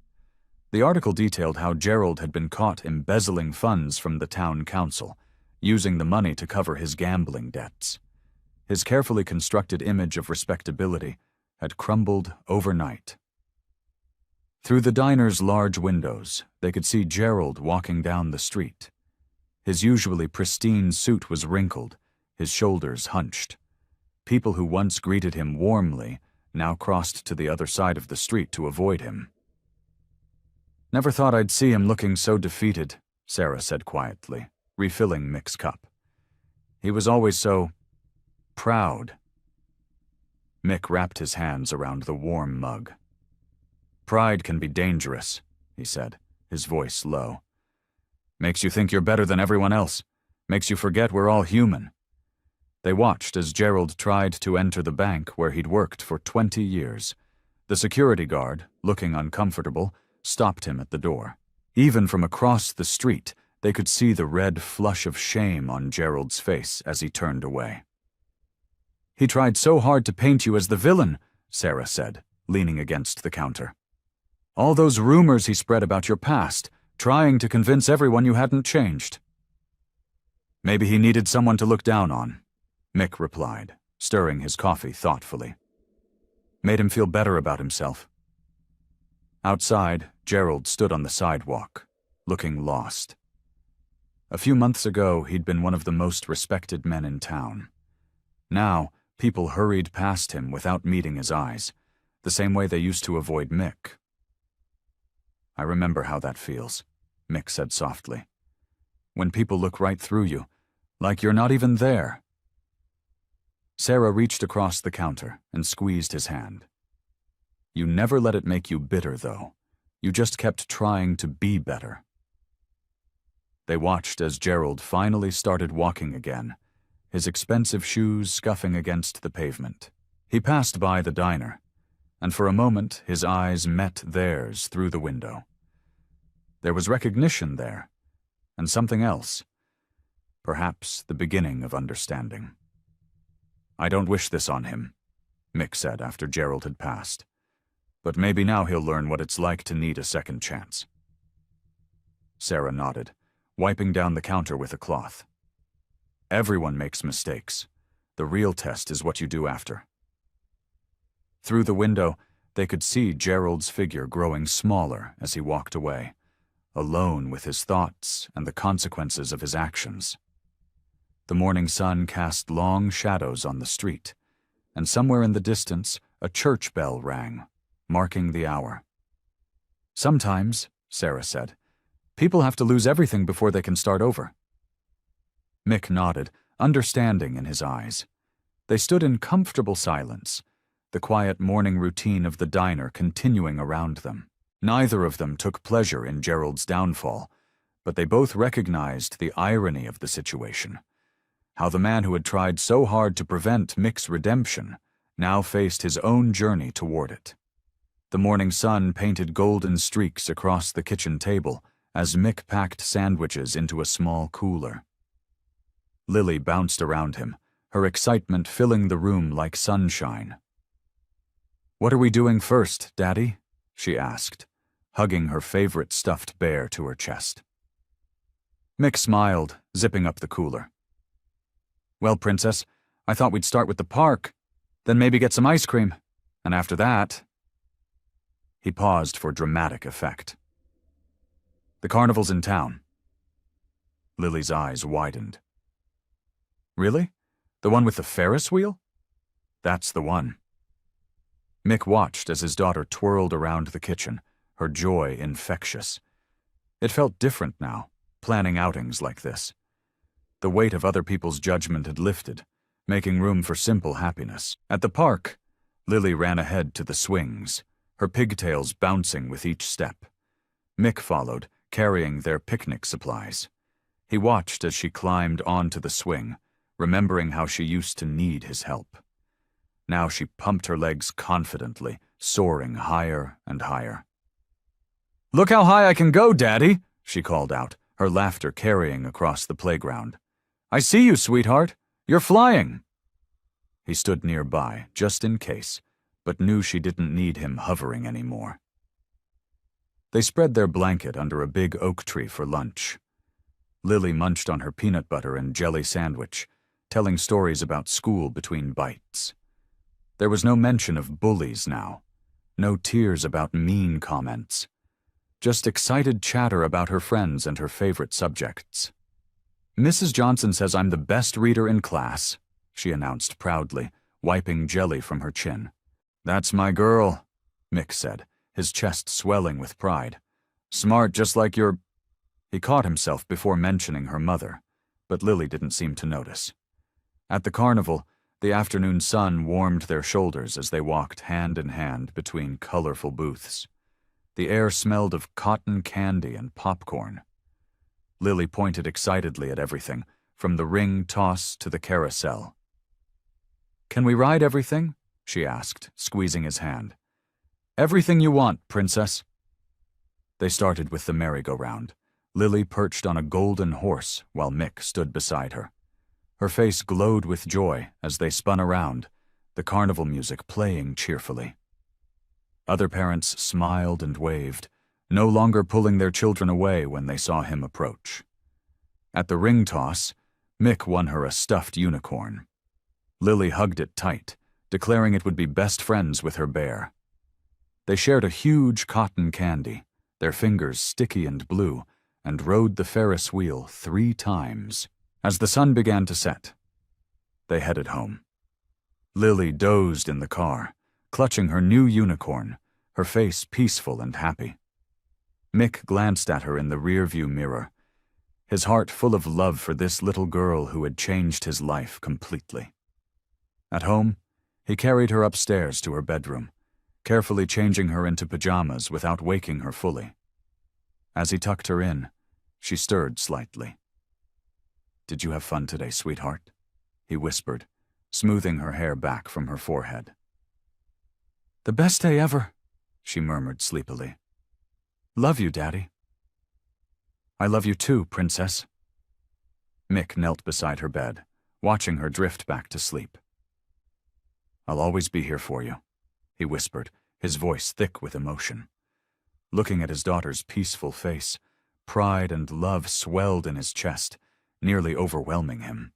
The article detailed how Gerald had been caught embezzling funds from the town council, using the money to cover his gambling debts. His carefully constructed image of respectability had crumbled overnight. Through the diner's large windows, they could see Gerald walking down the street. His usually pristine suit was wrinkled, his shoulders hunched. People who once greeted him warmly now crossed to the other side of the street to avoid him. "Never thought I'd see him looking so defeated," Sarah said quietly, refilling Mick's cup. "He was always so proud." Mick wrapped his hands around the warm mug. "Pride can be dangerous," he said, his voice low. "Makes you think you're better than everyone else. Makes you forget we're all human." They watched as Gerald tried to enter the bank where he'd worked for 20 years. The security guard, looking uncomfortable, stopped him at the door. Even from across the street, they could see the red flush of shame on Gerald's face as he turned away. "He tried so hard to paint you as the villain," Sarah said, leaning against the counter. "All those rumors he spread about your past, trying to convince everyone you hadn't changed." "Maybe he needed someone to look down on," Mick replied, stirring his coffee thoughtfully. "Made him feel better about himself." Outside, Gerald stood on the sidewalk, looking lost. A few months ago, he'd been one of the most respected men in town. Now, people hurried past him without meeting his eyes, the same way they used to avoid Mick. "I remember how that feels," Mick said softly. "When people look right through you, like you're not even there." Sarah reached across the counter and squeezed his hand. "You never let it make you bitter, though. You just kept trying to be better." They watched as Gerald finally started walking again, his expensive shoes scuffing against the pavement. He passed by the diner, and for a moment his eyes met theirs through the window. There was recognition there, and something else. Perhaps the beginning of understanding. "I don't wish this on him," Mick said after Gerald had passed. "But maybe now he'll learn what it's like to need a second chance." Sarah nodded, wiping down the counter with a cloth. "Everyone makes mistakes. The real test is what you do after." Through the window, they could see Gerald's figure growing smaller as he walked away, alone with his thoughts and the consequences of his actions. The morning sun cast long shadows on the street, and somewhere in the distance, a church bell rang, marking the hour. "Sometimes," Sarah said, "people have to lose everything before they can start over." Mick nodded, understanding in his eyes. They stood in comfortable silence, the quiet morning routine of the diner continuing around them. Neither of them took pleasure in Gerald's downfall, but they both recognized the irony of the situation. How the man who had tried so hard to prevent Mick's redemption now faced his own journey toward it. The morning sun painted golden streaks across the kitchen table as Mick packed sandwiches into a small cooler. Lily bounced around him, her excitement filling the room like sunshine. "What are we doing first, Daddy?" she asked, hugging her favorite stuffed bear to her chest. Mick smiled, zipping up the cooler. "Well, Princess, I thought we'd start with the park, then maybe get some ice cream, and after that—" He paused for dramatic effect. "The carnival's in town." Lily's eyes widened. "Really? The one with the Ferris wheel?" "That's the one." Mick watched as his daughter twirled around the kitchen, her joy infectious. It felt different now, planning outings like this. The weight of other people's judgment had lifted, making room for simple happiness. At the park, Lily ran ahead to the swings, her pigtails bouncing with each step. Mick followed, carrying their picnic supplies. He watched as she climbed onto the swing, remembering how she used to need his help. Now she pumped her legs confidently, soaring higher and higher. "Look how high I can go, Daddy!" she called out, her laughter carrying across the playground. "I see you, sweetheart. You're flying." He stood nearby, just in case, but knew she didn't need him hovering anymore. They spread their blanket under a big oak tree for lunch. Lily munched on her peanut butter and jelly sandwich, telling stories about school between bites. There was no mention of bullies now, no tears about mean comments, just excited chatter about her friends and her favorite subjects. "Mrs. Johnson says I'm the best reader in class," she announced proudly, wiping jelly from her chin. "That's my girl," Mick said, his chest swelling with pride. "Smart just like your—" He caught himself before mentioning her mother, but Lily didn't seem to notice. At the carnival, the afternoon sun warmed their shoulders as they walked hand in hand between colorful booths. The air smelled of cotton candy and popcorn. Lily pointed excitedly at everything, from the ring toss to the carousel. "Can we ride everything?" she asked, squeezing his hand. "Everything you want, Princess." They started with the merry-go-round, Lily perched on a golden horse while Mick stood beside her. Her face glowed with joy as they spun around, the carnival music playing cheerfully. Other parents smiled and waved, no longer pulling their children away when they saw him approach. At the ring toss, Mick won her a stuffed unicorn. Lily hugged it tight, declaring it would be best friends with her bear. They shared a huge cotton candy, their fingers sticky and blue, and rode the Ferris wheel 3 times. As the sun began to set, they headed home. Lily dozed in the car, clutching her new unicorn, her face peaceful and happy. Mick glanced at her in the rearview mirror, his heart full of love for this little girl who had changed his life completely. At home, he carried her upstairs to her bedroom, carefully changing her into pajamas without waking her fully. As he tucked her in, she stirred slightly. "Did you have fun today, sweetheart?" he whispered, smoothing her hair back from her forehead. "The best day ever," she murmured sleepily. "Love you, Daddy." I love you too, princess. Mick knelt beside her bed, watching her drift back to sleep. I'll always be here for you, he whispered, his voice thick with emotion. Looking at his daughter's peaceful face, pride and love swelled in his chest, nearly overwhelming him.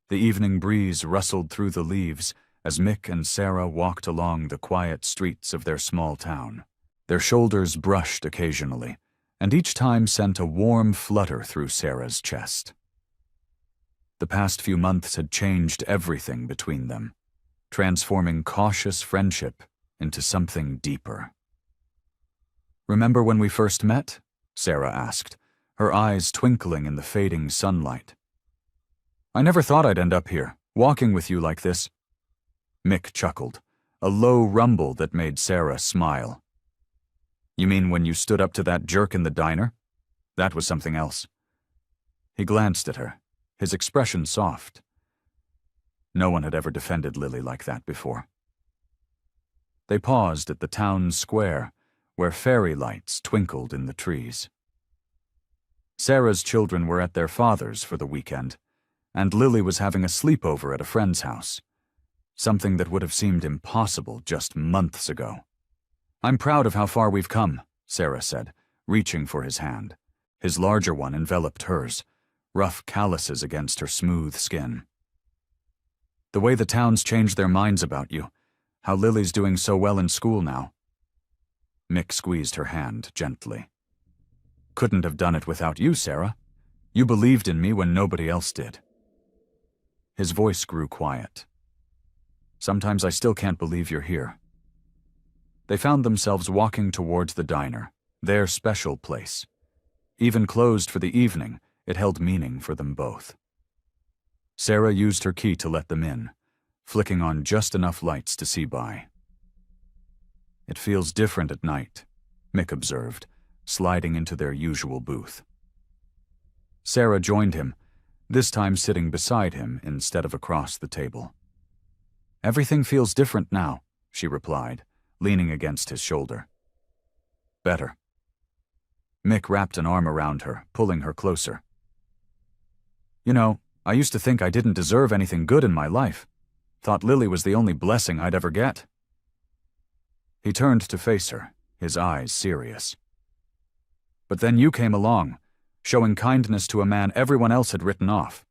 The evening breeze rustled through the leaves as Mick and Sarah walked along the quiet streets of their small town. Their shoulders brushed occasionally, and each time sent a warm flutter through Sarah's chest. The past few months had changed everything between them, transforming cautious friendship into something deeper. Remember when we first met? Sarah asked, her eyes twinkling in the fading sunlight. I never thought I'd end up here, walking with you like this. Mick chuckled, a low rumble that made Sarah smile. You mean when you stood up to that jerk in the diner? That was something else. He glanced at her, his expression soft. No one had ever defended Lily like that before. They paused at the town square, where fairy lights twinkled in the trees. Sarah's children were at their father's for the weekend, and Lily was having a sleepover at a friend's house, something that would have seemed impossible just months ago. I'm proud of how far we've come, Sarah said, reaching for his hand. His larger one enveloped hers, rough calluses against her smooth skin. The way the town's changed their minds about you, how Lily's doing so well in school now. Mick squeezed her hand gently. Couldn't have done it without you, Sarah. You believed in me when nobody else did. His voice grew quiet. Sometimes I still can't believe you're here. They found themselves walking towards the diner, their special place. Even closed for the evening, it held meaning for them both. Sarah used her key to let them in, flicking on just enough lights to see by. It feels different at night, Mick observed, sliding into their usual booth. Sarah joined him, this time sitting beside him instead of across the table. Everything feels different now, she replied, leaning against his shoulder. Better. Mick wrapped an arm around her, pulling her closer. You know, I used to think I didn't deserve anything good in my life. Thought Lily was the only blessing I'd ever get. He turned to face her, his eyes serious. But then you came along, showing kindness to a man everyone else had written off.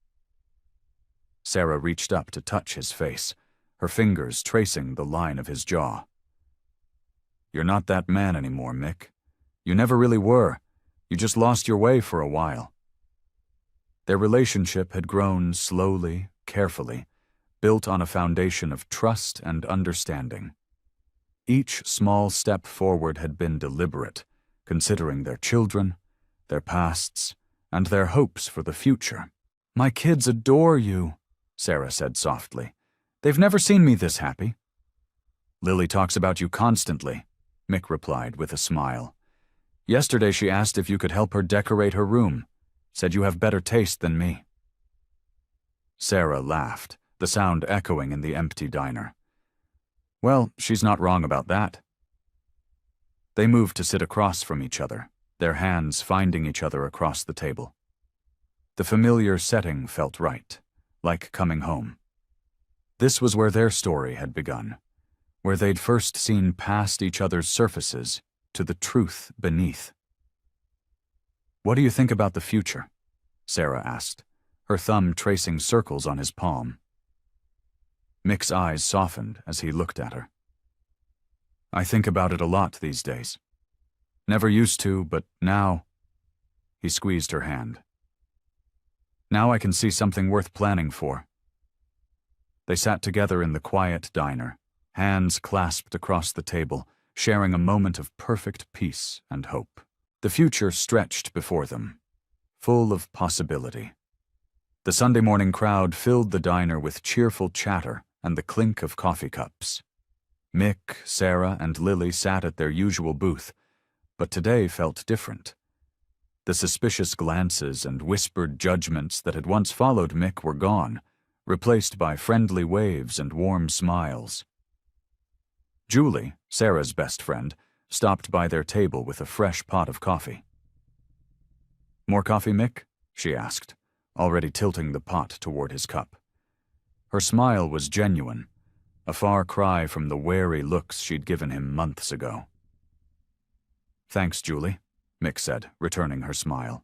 Sarah reached up to touch his face, her fingers tracing the line of his jaw. You're not that man anymore, Mick. You never really were. You just lost your way for a while. Their relationship had grown slowly, carefully, built on a foundation of trust and understanding. Each small step forward had been deliberate, considering their children, their pasts, and their hopes for the future. My kids adore you, Sarah said softly. They've never seen me this happy. Lily talks about you constantly, Mick replied with a smile. Yesterday she asked if you could help her decorate her room, said you have better taste than me. Sarah laughed, the sound echoing in the empty diner. Well, she's not wrong about that. They moved to sit across from each other, their hands finding each other across the table. The familiar setting felt right, like coming home. This was where their story had begun, where they'd first seen past each other's surfaces to the truth beneath. What do you think about the future? Sarah asked, her thumb tracing circles on his palm. Mick's eyes softened as he looked at her. I think about it a lot these days. Never used to, but now... He squeezed her hand. Now I can see something worth planning for. They sat together in the quiet diner, hands clasped across the table, sharing a moment of perfect peace and hope. The future stretched before them, full of possibility. The Sunday morning crowd filled the diner with cheerful chatter and the clink of coffee cups. Mick, Sarah, and Lily sat at their usual booth, but today felt different. The suspicious glances and whispered judgments that had once followed Mick were gone, replaced by friendly waves and warm smiles. Julie, Sarah's best friend, stopped by their table with a fresh pot of coffee. More coffee, Mick? She asked, already tilting the pot toward his cup. Her smile was genuine, a far cry from the wary looks she'd given him months ago. Thanks, Julie, Mick said, returning her smile.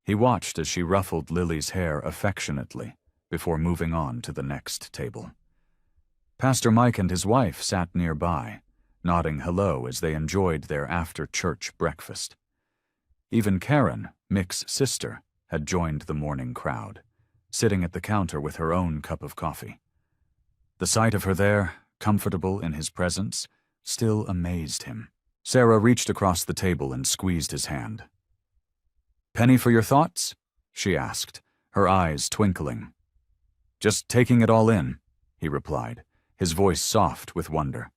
He watched as she ruffled Lily's hair affectionately before moving on to the next table. Pastor Mike and his wife sat nearby, nodding hello as they enjoyed their after-church breakfast. Even Karen, Mick's sister, had joined the morning crowd, sitting at the counter with her own cup of coffee. The sight of her there, comfortable in his presence, still amazed him. Sarah reached across the table and squeezed his hand. "Penny for your thoughts?" she asked, her eyes twinkling. "Just taking it all in," he replied, his voice soft with wonder.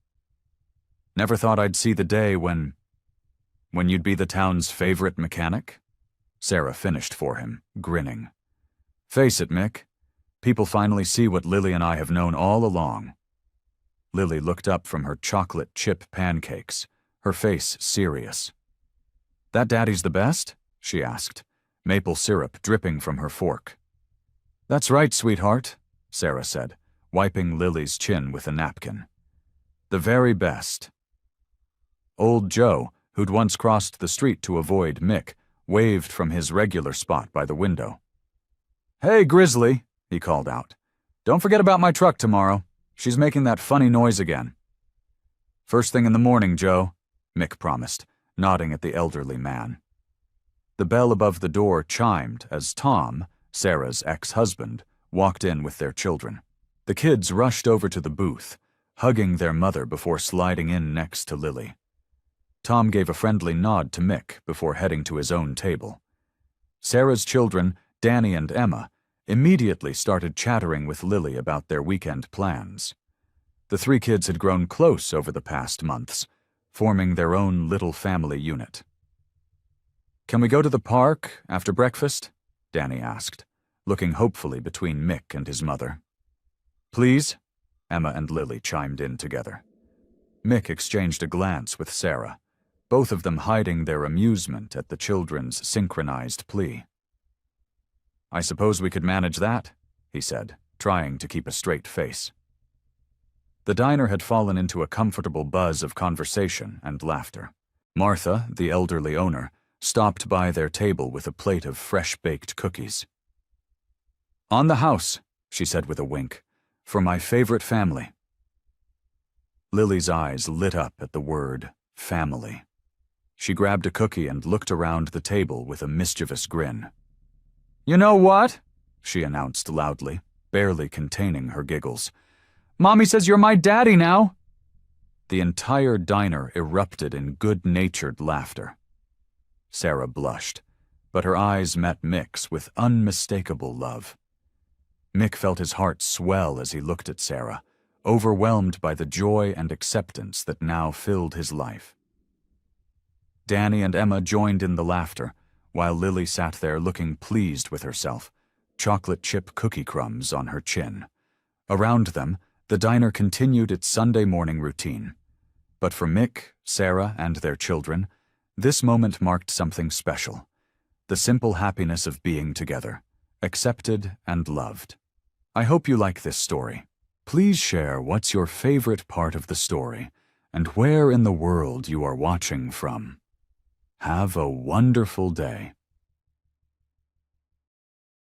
"Never thought I'd see the day when you'd be the town's favorite mechanic?" Sarah finished for him, grinning. "Face it, Mick. People finally see what Lily and I have known all along." Lily looked up from her chocolate chip pancakes, her face serious. "That Daddy's the best?" she asked, maple syrup dripping from her fork. "That's right, sweetheart," Sarah said, wiping Lily's chin with a napkin. "The very best." Old Joe, who'd once crossed the street to avoid Mick, waved from his regular spot by the window. "Hey, Grizzly," he called out. "Don't forget about my truck tomorrow. She's making that funny noise again." "First thing in the morning, Joe," Mick promised, nodding at the elderly man. The bell above the door chimed as Tom, Sarah's ex-husband, walked in with their children. The kids rushed over to the booth, hugging their mother before sliding in next to Lily. Tom gave a friendly nod to Mick before heading to his own table. Sarah's children, Danny and Emma, immediately started chattering with Lily about their weekend plans. The three kids had grown close over the past months, forming their own little family unit. "Can we go to the park after breakfast?" Danny asked, looking hopefully between Mick and his mother. "Please?" Emma and Lily chimed in together. Mick exchanged a glance with Sarah, both of them hiding their amusement at the children's synchronized plea. "I suppose we could manage that," he said, trying to keep a straight face. The diner had fallen into a comfortable buzz of conversation and laughter. Martha, the elderly owner, stopped by their table with a plate of fresh-baked cookies. "On the house," she said with a wink, "for my favorite family." Lily's eyes lit up at the word family. She grabbed a cookie and looked around the table with a mischievous grin. "You know what?" she announced loudly, barely containing her giggles. "Mommy says you're my daddy now." The entire diner erupted in good-natured laughter. Sarah blushed, but her eyes met Mick's with unmistakable love. Mick felt his heart swell as he looked at Sarah, overwhelmed by the joy and acceptance that now filled his life. Danny and Emma joined in the laughter, while Lily sat there looking pleased with herself, chocolate chip cookie crumbs on her chin. Around them, the diner continued its Sunday morning routine. But for Mick, Sarah, and their children, this moment marked something special. The simple happiness of being together, accepted and loved. I hope you like this story. Please share what's your favorite part of the story and where in the world you are watching from. Have a wonderful day.